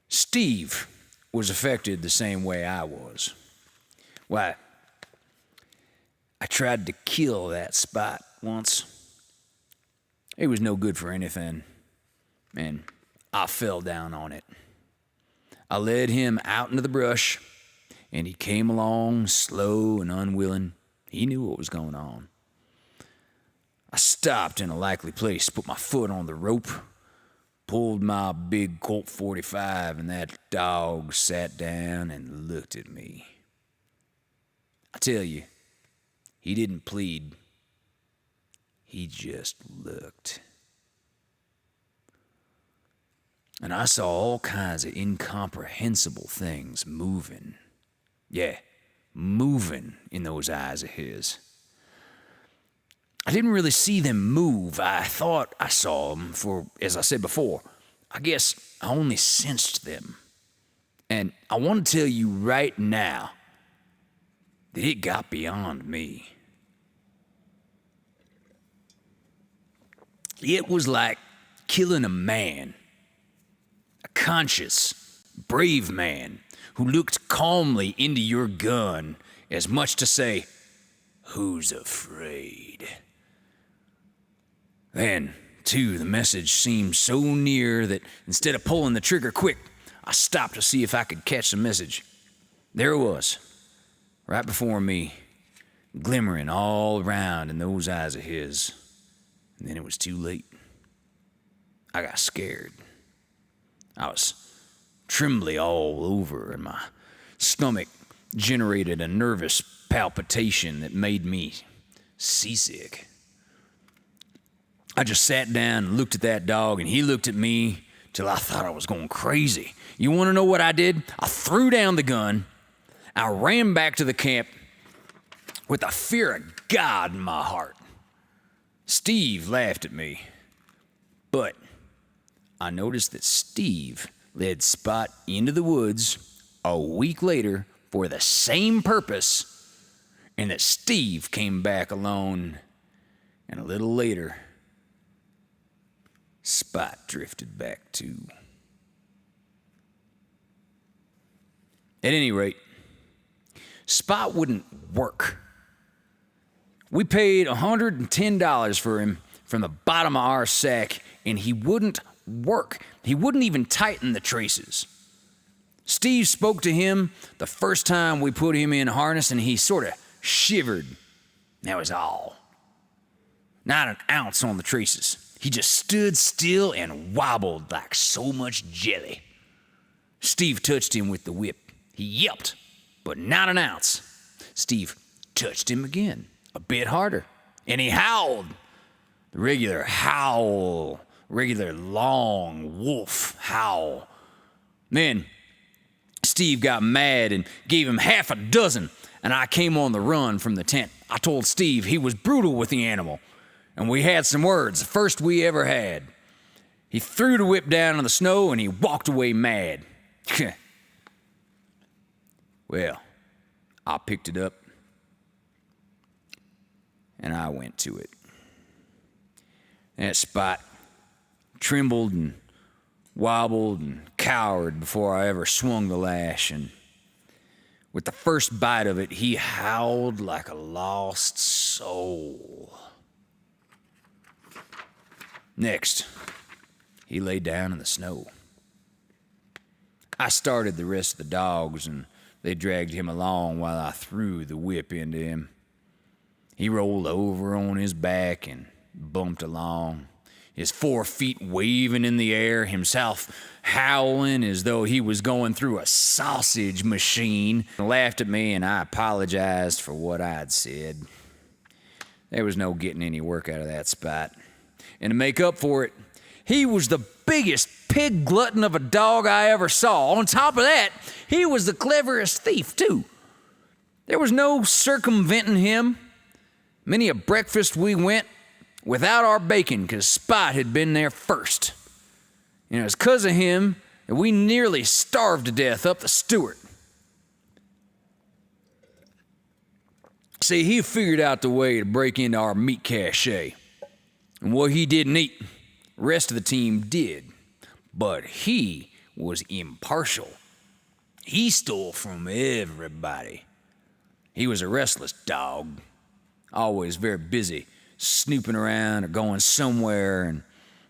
Steve was affected the same way I was. Why, I tried to kill that spot once. It was no good for anything, and I fell down on it. I led him out into the brush, and he came along slow and unwilling. He knew what was going on. I stopped in a likely place, put my foot on the rope, pulled my big Colt 45, and that dog sat down and looked at me. I tell you, he didn't plead. He just looked. And I saw all kinds of incomprehensible things moving. Yeah, moving in those eyes of his. I didn't really see them move. I thought I saw them, for, as I said before, I guess I only sensed them. And I want to tell you right now that it got beyond me. It was like killing a man, a conscious, brave man who looked calmly into your gun as much to say, "Who's afraid?" Then, too, the message seemed so near that instead of pulling the trigger quick, I stopped to see if I could catch the message. There it was, right before me, glimmering all around in those eyes of his. And then it was too late. I got scared. I was trembly all over, and my stomach generated a nervous palpitation that made me seasick. I just sat down and looked at that dog, and he looked at me till I thought I was going crazy. You want to know what I did? I threw down the gun, I ran back to the camp with the fear of God in my heart. Steve laughed at me, but I noticed that Steve led Spot into the woods a week later for the same purpose, and that Steve came back alone, and a little later, Spot drifted back too. At any rate, Spot wouldn't work. We paid $110 for him from the bottom of our sack, and he wouldn't work. He wouldn't even tighten the traces. Steve spoke to him the first time we put him in harness, and he sort of shivered. That was all. Not an ounce on the traces. He just stood still and wobbled like so much jelly. Steve touched him with the whip. He yelped, but not an ounce. Steve touched him again, a bit harder, and he howled. The regular howl, regular long wolf howl. Then Steve got mad and gave him half a dozen, and I came on the run from the tent. I told Steve he was brutal with the animal, and we had some words, the first we ever had. He threw the whip down in the snow, and he walked away mad. Well, I picked it up, and I went to it. That Spot trembled and wobbled and cowered before I ever swung the lash, and with the first bite of it, he howled like a lost soul. Next, he lay down in the snow. I started the rest of the dogs, and they dragged him along while I threw the whip into him. He rolled over on his back and bumped along, his 4 feet waving in the air, himself howling as though he was going through a sausage machine. He laughed at me, and I apologized for what I'd said. There was no getting any work out of that Spot. And to make up for it, he was the biggest pig glutton of a dog I ever saw. On top of that, he was the cleverest thief, too. There was no circumventing him. Many a breakfast we went without our bacon, because Spot had been there first. And it was because of him that we nearly starved to death up the Stewart. See, he figured out the way to break into our meat cache. And what he didn't eat, the rest of the team did. But he was impartial. He stole from everybody. He was a restless dog, always very busy, snooping around or going somewhere, and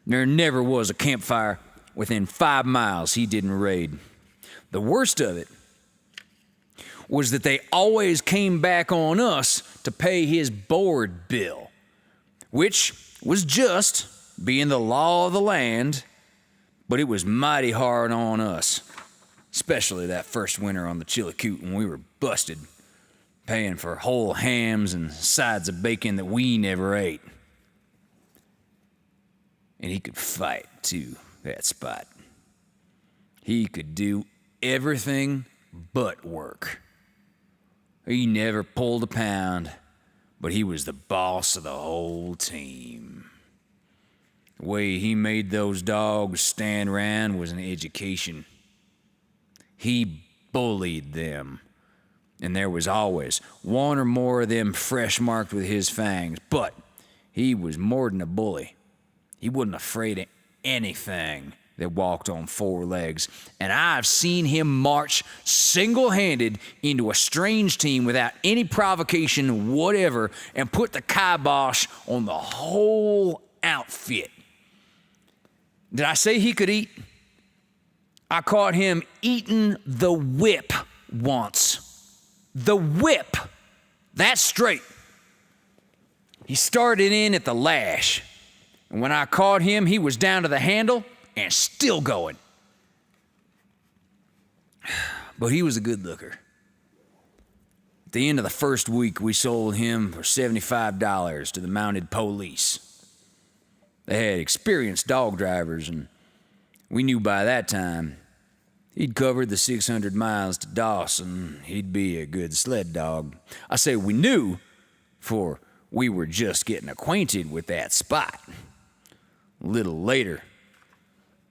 there never was a campfire within 5 miles he didn't raid. The worst of it was that they always came back on us to pay his board bill, which was just, being the law of the land, but it was mighty hard on us, especially that first winter on the Chillicoot when we were busted, paying for whole hams and sides of bacon that we never ate. And he could fight, too, that Spot. He could do everything but work. He never pulled a pound, but he was the boss of the whole team. The way he made those dogs stand around was an education. He bullied them, and there was always one or more of them fresh marked with his fangs, but he was more than a bully. He wasn't afraid of anything that walked on 4 legs, and I've seen him march single-handed into a strange team without any provocation whatever and put the kibosh on the whole outfit. Did I say he could eat? I caught him eating the whip once. The whip. That's straight. He started in at the lash, and when I caught him, he was down to the handle and still going. But he was a good looker. At the end of the first week, we sold him for $75 to the mounted police. They had experienced dog drivers, and we knew by that time He'd covered the 600 miles to Dawson. He'd be a good sled dog. I say we knew, for we were just getting acquainted with that spot. A little later,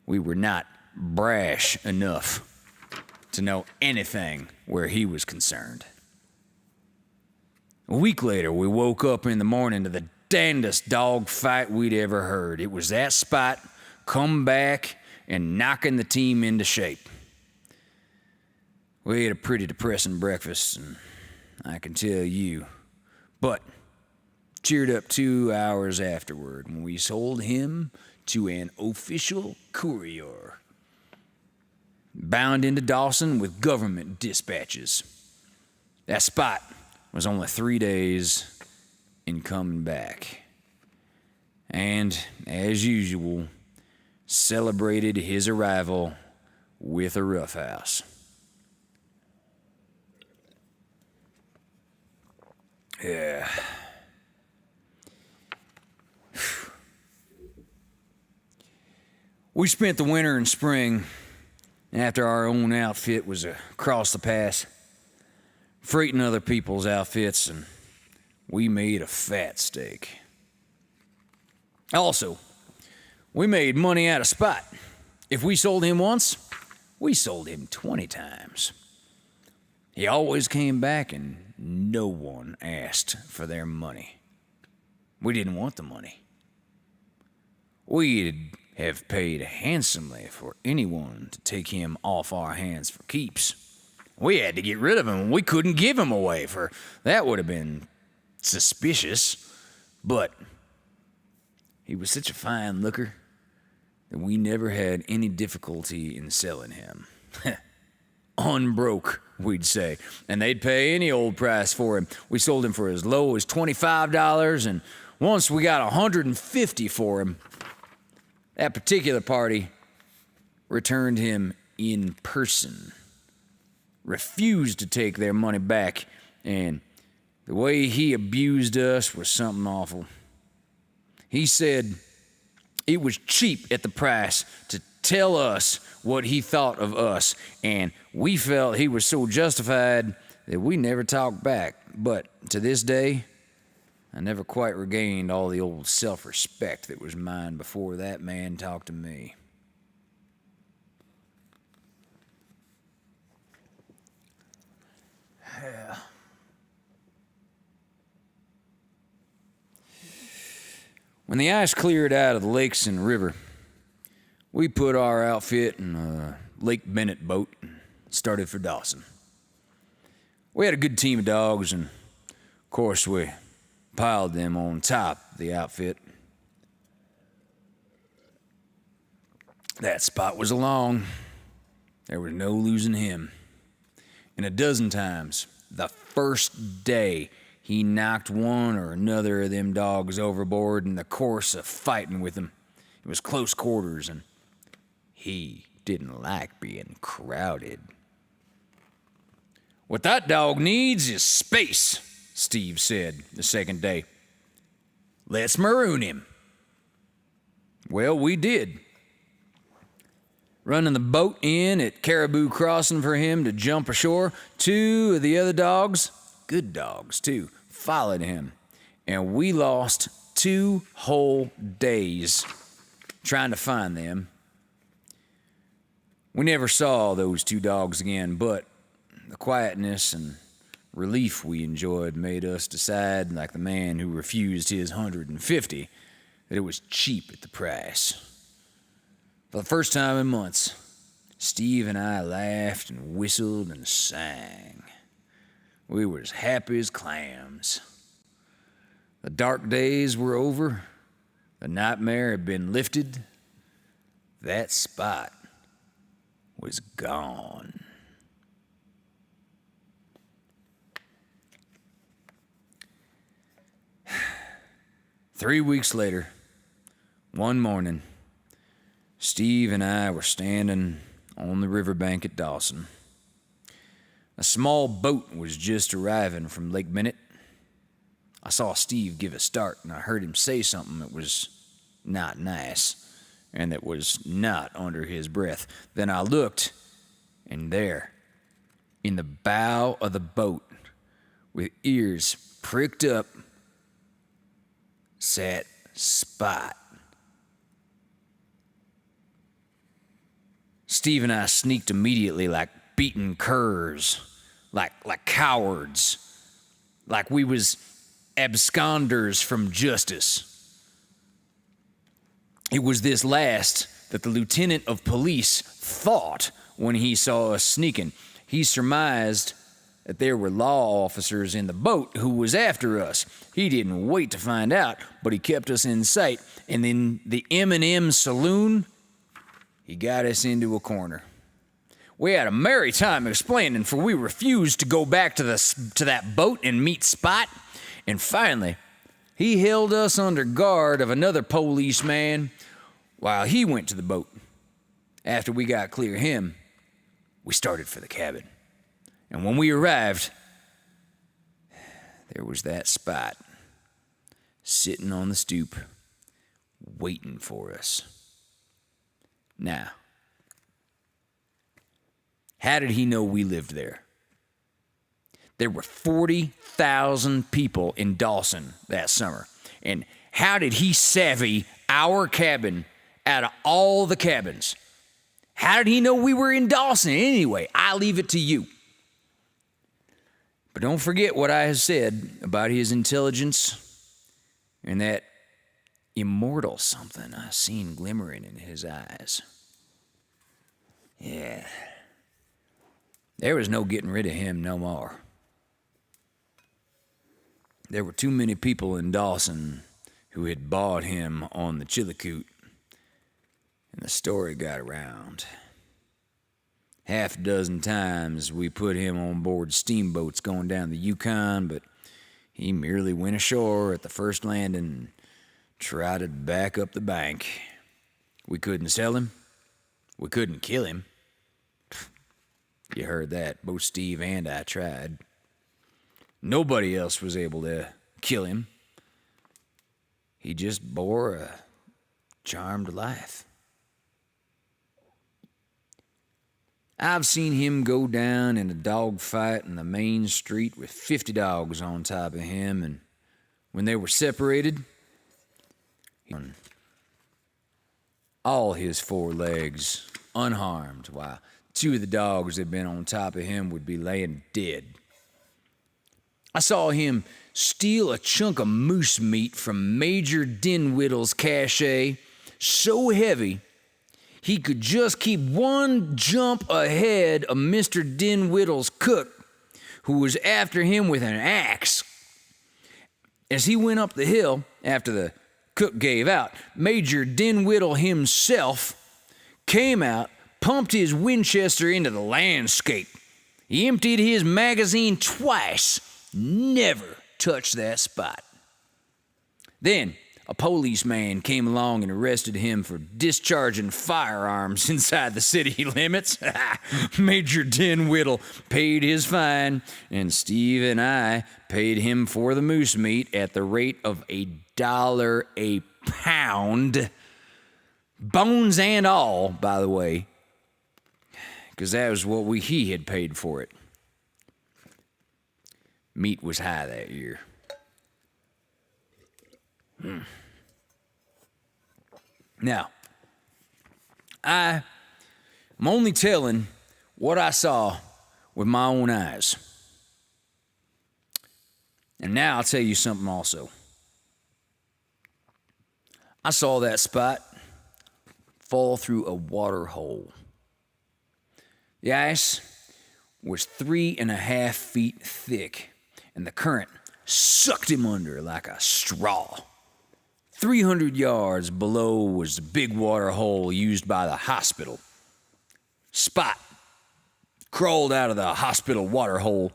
we were not brash enough to know anything where he was concerned. A week later, we woke up in the morning to the damnedest dog fight we'd ever heard. It was that spot come back and knocking the team into shape. We ate a pretty depressing breakfast, and I can tell you, but cheered up 2 hours afterward when we sold him to an official courier, bound into Dawson with government dispatches. That spot was only 3 days in coming back, and as usual, celebrated his arrival with a roughhouse. Yeah. We spent the winter and spring after our own outfit was across the pass, freighting other people's outfits, and we made a fat steak. Also, we made money out of Spot. If we sold him once, we sold him 20 times. He always came back and no one asked for their money. We didn't want the money. We'd have paid handsomely for anyone to take him off our hands for keeps. We had to get rid of him. We couldn't give him away, for that would have been suspicious. But he was such a fine looker that we never had any difficulty in selling him. Unbroke, we'd say, and they'd pay any old price for him. We sold him for as low as $25, and once we got $150 for him. That particular party returned him in person, refused to take their money back, and the way he abused us was something awful. He said it was cheap at the price to tell us what he thought of us, and we felt he was so justified that we never talked back. But to this day, I never quite regained all the old self-respect that was mine before that man talked to me. Yeah. When the ice cleared out of the lakes and river, we put our outfit in a Lake Bennett boat and started for Dawson. We had a good team of dogs, and of course we piled them on top of the outfit. That Spot was along. There was no losing him. And a dozen times, the first day, he knocked one or another of them dogs overboard in the course of fighting with them. It was close quarters, and he didn't like being crowded. What that dog needs is space, Steve said the second day. Let's maroon him. Well, we did. Running the boat in at Caribou Crossing for him to jump ashore, 2 of the other dogs, good dogs too, followed him. And we lost 2 whole days trying to find them. We never saw those 2 dogs again, but the quietness and relief we enjoyed made us decide, like the man who refused his $150, that it was cheap at the price. For the first time in months, Steve and I laughed and whistled and sang. We were as happy as clams. The dark days were over. The nightmare had been lifted. That Spot was gone. Three weeks later, one morning, Steve and I were standing on the riverbank at Dawson. A small boat was just arriving from Lake Bennett. I saw Steve give a start, and I heard him say something that was not nice, and that was not under his breath. Then I looked, And there, in the bow of the boat, with ears pricked up, sat Spot. Steve and I sneaked immediately like beaten curs, like cowards, like we was absconders from justice. It was this last that the lieutenant of police thought when he saw us sneaking. He surmised that there were law officers in the boat who was after us. He didn't wait to find out, but he kept us in sight. And in the M&M saloon, he got us into a corner. We had a merry time explaining, for we refused to go back to that boat and meet Spot. And finally, he held us under guard of another policeman while he went to the boat. After we got clear of him, we started for the cabin. And when we arrived, there was that Spot sitting on the stoop, waiting for us. Now, how did he know we lived there? There were 40,000 people in Dawson that summer. And how did he savvy our cabin out of all the cabins? How did he know we were in Dawson anyway? I leave it to you. But don't forget what I have said about his intelligence and that immortal something I seen glimmering in his eyes. Yeah. There was no getting rid of him no more. There were too many people in Dawson who had bought him on the Chillicoot, and the story got around. Half a dozen times we put him on board steamboats going down the Yukon, but he merely went ashore at the first landing and trotted back up the bank. We couldn't sell him. We couldn't kill him. You heard that. Both Steve and I tried. Nobody else was able to kill him. He just bore a charmed life. I've seen him go down in a dog fight in the main street with 50 dogs on top of him, and when they were separated, all his four legs unharmed, while two of the dogs that had been on top of him would be laying dead. I saw him steal a chunk of moose meat from Major Dinwiddle's cache so heavy he could just keep one jump ahead of Mr. Dinwiddle's cook, who was after him with an axe. As he went up the hill after the cook gave out, Major Dinwiddle himself came out, pumped his Winchester into the landscape. He emptied his magazine twice, never touched that Spot. Then a policeman came along and arrested him for discharging firearms inside the city limits. Major Dinwiddle paid his fine, and Steve and I paid him for the moose meat at the rate of $1 a pound. Bones and all, by the way, because that was what he had paid for it. Meat was high that year. Now, I'm only telling what I saw with my own eyes. And now I'll tell you something also. I saw that Spot fall through a water hole. The ice was 3.5 feet thick, and the current sucked him under like a straw. 300 yards below was the big water hole used by the hospital. Spot crawled out of the hospital water hole,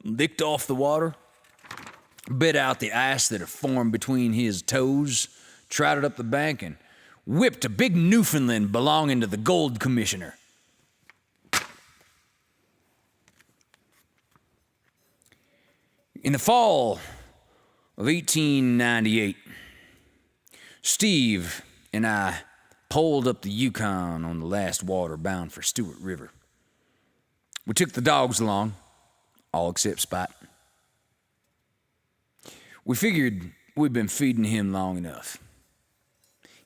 licked off the water, bit out the ice that had formed between his toes, trotted up the bank, and whipped a big Newfoundland belonging to the gold commissioner. In the fall of 1898, Steve and I poled up the Yukon on the last water bound for Stewart River. We took the dogs along, all except Spot. We figured we'd been feeding him long enough.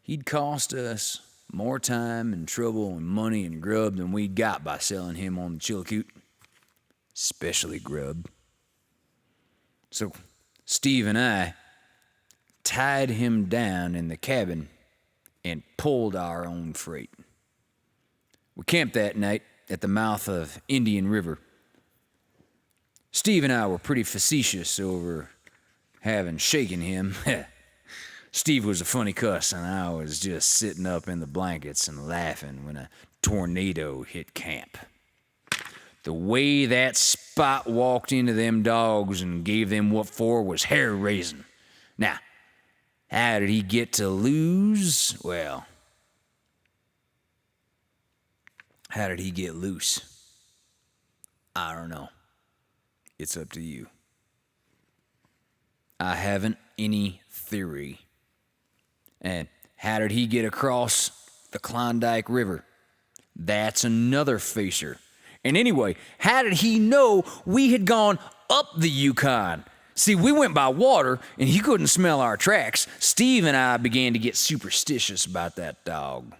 He'd cost us more time and trouble and money and grub than we'd got by selling him on the Chillicothe, especially grub. So Steve and I tied him down in the cabin and pulled our own freight. We camped that night at the mouth of Indian River. Steve and I were pretty facetious over having shaken him. Steve was a funny cuss, and I was just sitting up in the blankets and laughing when a tornado hit camp. The way that Spot walked into them dogs and gave them what for was hair-raising. Now, how did he get to lose? Well, how did he get loose? I don't know. It's up to you. I haven't any theory. And how did he get across the Klondike River? That's another facer. And anyway, how did he know we had gone up the Yukon? See, we went by water, and he couldn't smell our tracks. Steve and I began to get superstitious about that dog.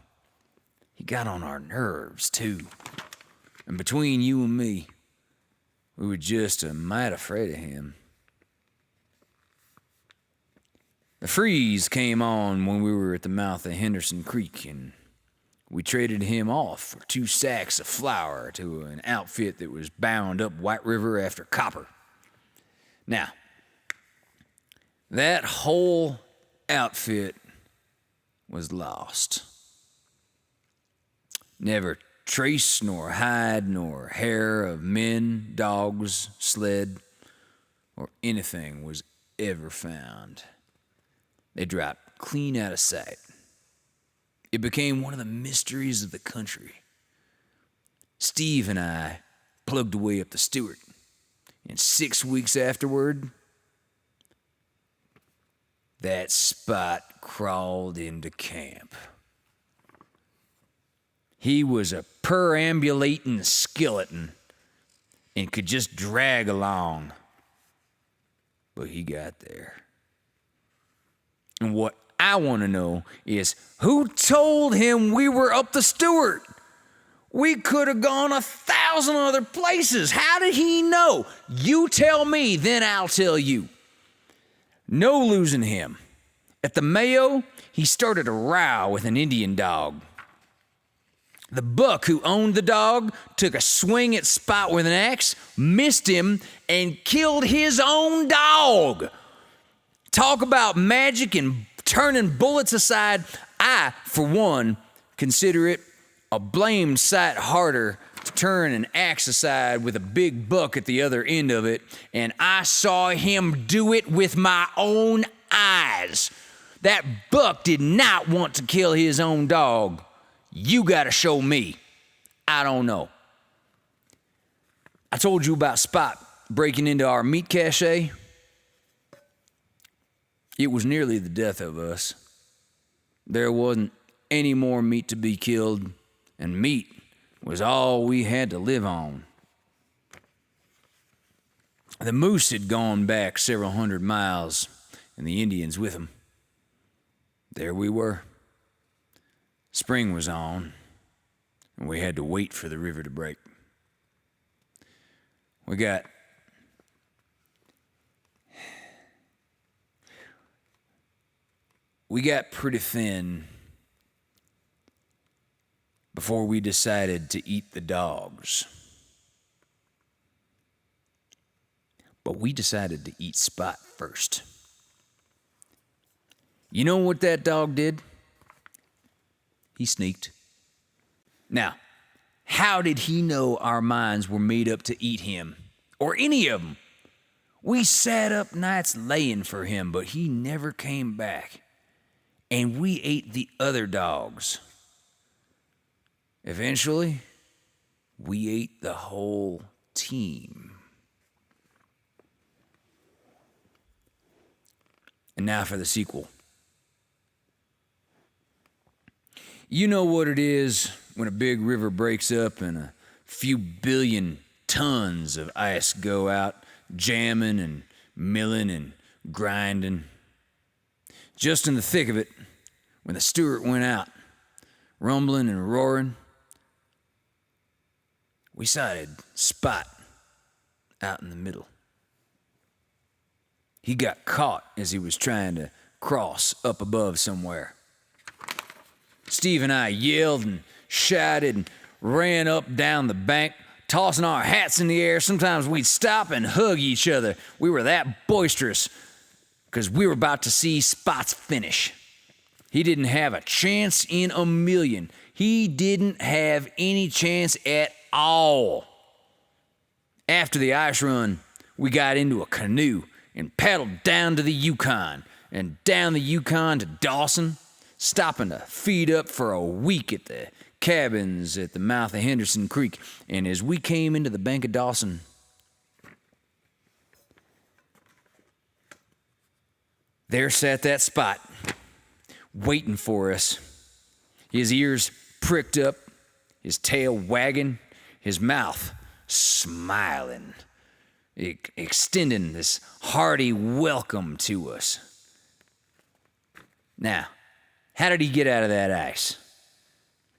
He got on our nerves, too. And between you and me, we were just a mite afraid of him. The freeze came on when we were at the mouth of Henderson Creek, and we traded him off for 2 sacks of flour to an outfit that was bound up White River after copper. Now, that whole outfit was lost. Never trace nor hide nor hair of men, dogs, sled, or anything was ever found. They dropped clean out of sight. It became one of the mysteries of the country. Steve and I plugged away up the Stewart, and 6 weeks afterward, that Spot crawled into camp. He was a perambulating skeleton and could just drag along. But he got there. And what I want to know is who told him we were up the Stewart? We could have gone 1,000 other places. How did he know? You tell me, then I'll tell you. No losing him. At the Mayo, he started a row with an Indian dog. The buck who owned the dog took a swing at Spot with an axe, missed him, and killed his own dog. Talk about magic and turning bullets aside. I, for one, consider it a blamed sight harder to turn an axe aside with a big buck at the other end of it, and I saw him do it with my own eyes. That buck did not want to kill his own dog. You gotta show me. I don't know. I told you about Spot breaking into our meat cache. It was nearly the death of us. There wasn't any more meat to be killed, and meat was all we had to live on. The moose had gone back several hundred miles, and the Indians with them. There we were. Spring was on, and we had to wait for the river to break. We got pretty thin before we decided to eat the dogs. But we decided to eat Spot first. You know what that dog did? He sneaked. Now, how did he know our minds were made up to eat him? Or any of them? We sat up nights laying for him, but he never came back. And we ate the other dogs. Eventually, we ate the whole team. And now for the sequel. You know what it is when a big river breaks up and a few billion tons of ice go out, jamming and milling and grinding. Just in the thick of it, when the Stewart went out, rumbling and roaring, we sighted Spot out in the middle. He got caught as he was trying to cross up above somewhere. Steve and I yelled and shouted and ran up down the bank, tossing our hats in the air. Sometimes we'd stop and hug each other. We were that boisterous because we were about to see Spot's finish. He didn't have a chance in a million. He didn't have any chance at all. After the ice run, we got into a canoe and paddled down to the Yukon and down the Yukon to Dawson, stopping to feed up for a week at the cabins at the mouth of Henderson Creek. And as we came into the bank of Dawson, there sat that Spot, waiting for us. His ears pricked up, his tail wagging, his mouth smiling, extending this hearty welcome to us. Now, how did he get out of that ice?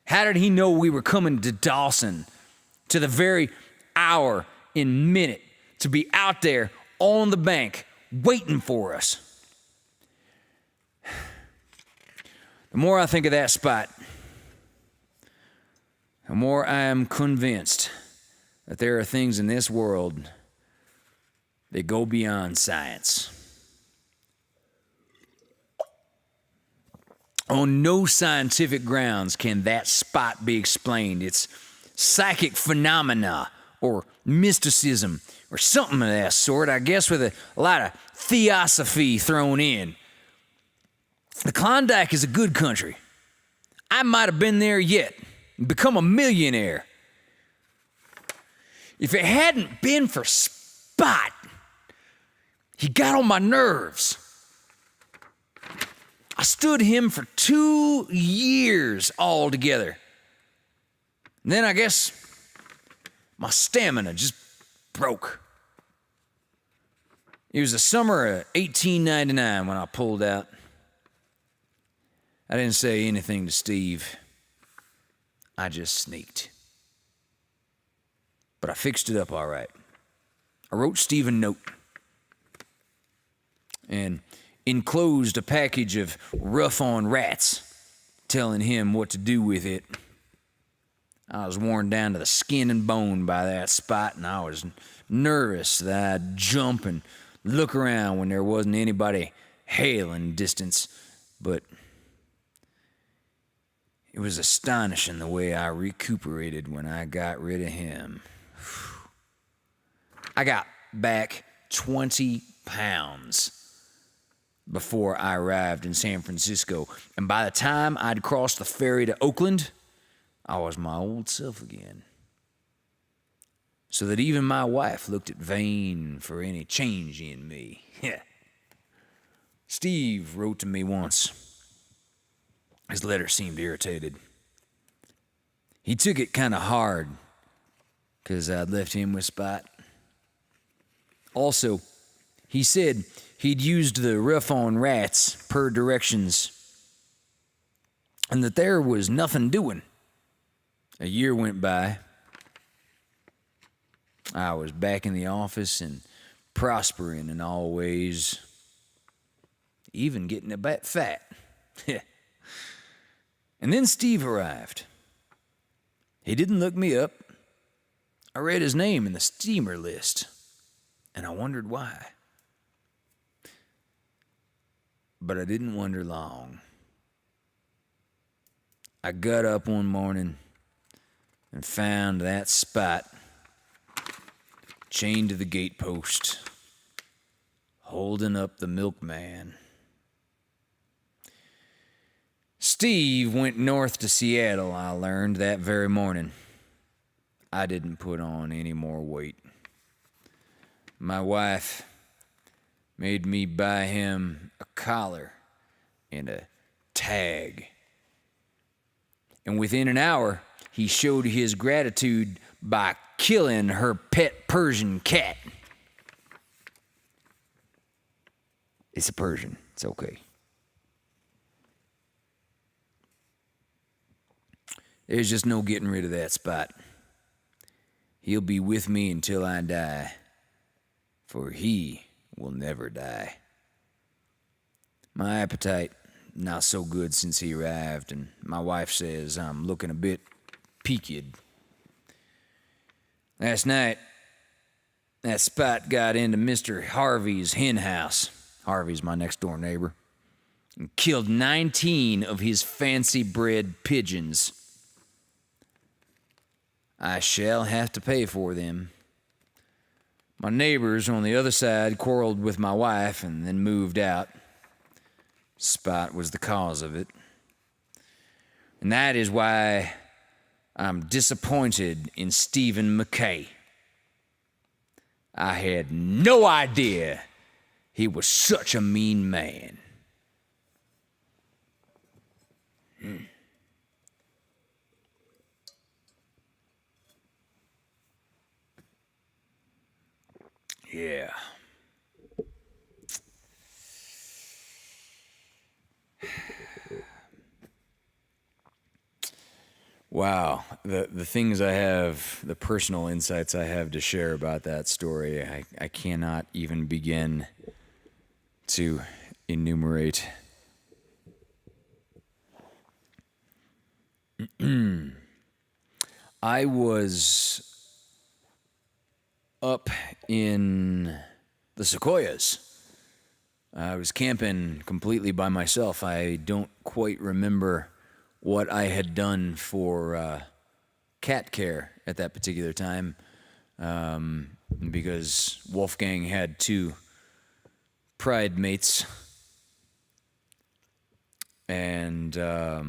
How did he know we were coming to Dawson, to the very hour and minute to be out there on the bank waiting for us? The more I think of that Spot, the more I am convinced that there are things in this world that go beyond science. On no scientific grounds can that Spot be explained. It's psychic phenomena or mysticism or something of that sort, I guess, with a lot of theosophy thrown in. The Klondike is a good country. I might have been there yet and become a millionaire. If it hadn't been for Spot, he got on my nerves. I stood him for 2 years altogether. And then I guess my stamina just broke. It was the summer of 1899 when I pulled out. I didn't say anything to Steve. I just sneaked. But I fixed it up all right. I wrote Steve a note and enclosed a package of rough-on rats, telling him what to do with it. I was worn down to the skin and bone by that Spot, and I was nervous that I'd jump and look around when there wasn't anybody hailing distance, but it was astonishing the way I recuperated when I got rid of him. I got back 20 pounds before I arrived in San Francisco, and by the time I'd crossed the ferry to Oakland, I was my old self again. So that even my wife looked at vain for any change in me. Steve wrote to me once. His letter seemed irritated. He took it kind of hard because I'd left him with Spot. Also, he said he'd used the rough-on rats per directions and that there was nothing doing. A year went by. I was back in the office and prospering in all ways, even getting a bit fat. And then Steve arrived. He didn't look me up. I read his name in the steamer list, and I wondered why. But I didn't wonder long. I got up one morning and found that Spot chained to the gatepost, holding up the milkman. Steve went north to Seattle, I learned that very morning. I didn't put on any more weight. My wife made me buy him a collar and a tag. And within an hour, he showed his gratitude by killing her pet Persian cat. It's a Persian. It's okay. There's just no getting rid of that Spot. He'll be with me until I die, for he will never die. My appetite, not so good since he arrived, and my wife says I'm looking a bit peaked. Last night, that Spot got into Mr. Harvey's hen house. Harvey's my next door neighbor. And killed 19 of his fancy bred pigeons. I shall have to pay for them. My neighbors on the other side quarreled with my wife and then moved out. Spot was the cause of it. And that is why I'm disappointed in Stephen McKay. I had no idea he was such a mean man. Yeah. Wow, the things I have, the personal insights I have to share about that story, I cannot even begin to enumerate. I was up in the Sequoias. I was camping completely by myself. I don't quite remember what I had done for cat care at that particular time, because Wolfgang had 2 pride mates, and I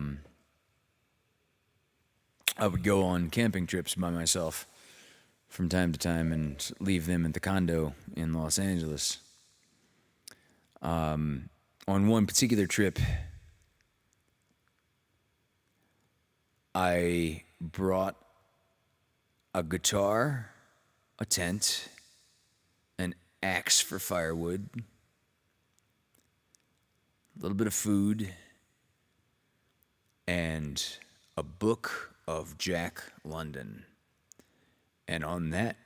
would go on camping trips by myself from time to time and leave them at the condo in Los Angeles. On one particular trip, I brought a guitar, a tent, an axe for firewood, a little bit of food, and a book of Jack London. And on that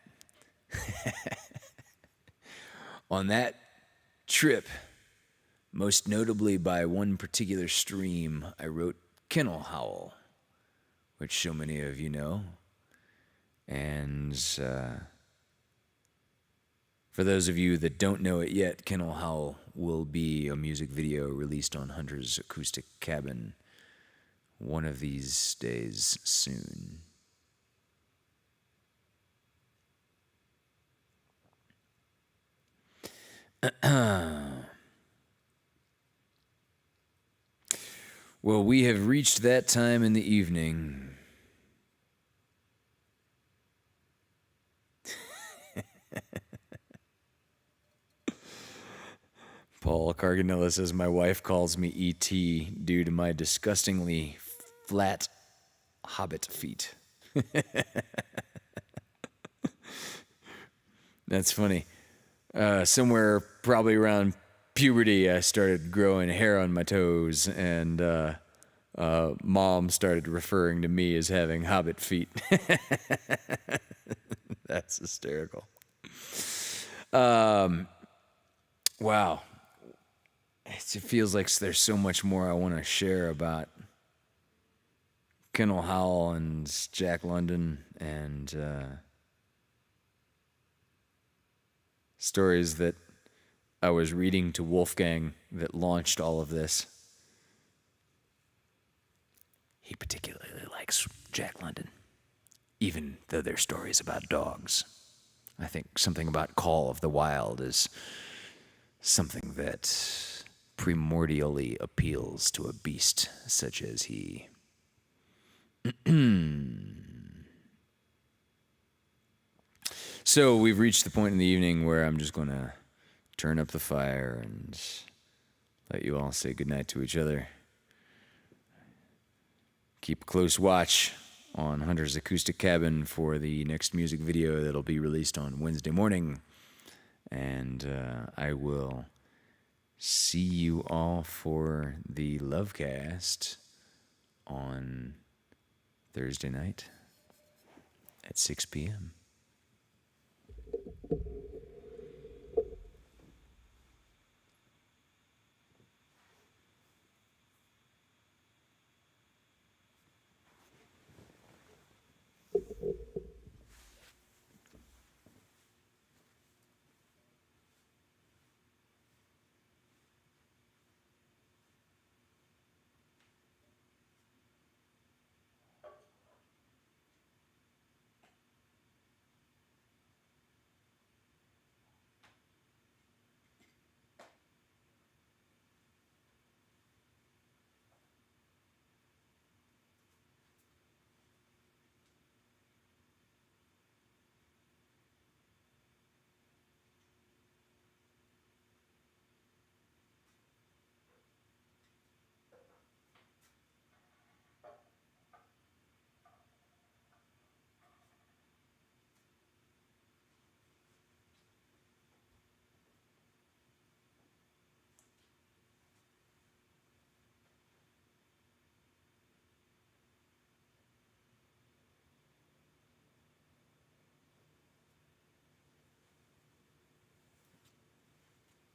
trip, most notably by one particular stream, I wrote Kennel Howl, which so many of you know. And for those of you that don't know it yet, Kennel Howl will be a music video released on Hunter's Acoustic Cabin one of these days soon. Well, we have reached that time in the evening. Paul Carganella says, my wife calls me E.T. due to my disgustingly flat hobbit feet. That's funny. Somewhere probably around puberty, I started growing hair on my toes, and Mom started referring to me as having hobbit feet. That's hysterical. Wow. It feels like there's so much more I want to share about Kennel Howl and Jack London and stories that I was reading to Wolfgang that launched all of this. He particularly likes Jack London, even though they're stories about dogs. I think something about Call of the Wild is something that primordially appeals to a beast such as he. So we've reached the point in the evening where I'm just going to turn up the fire and let you all say goodnight to each other. Keep a close watch on Hunter's Acoustic Cabin for the next music video that'll be released on Wednesday morning. And I will see you all for the Lovecast on Thursday night at 6 p.m.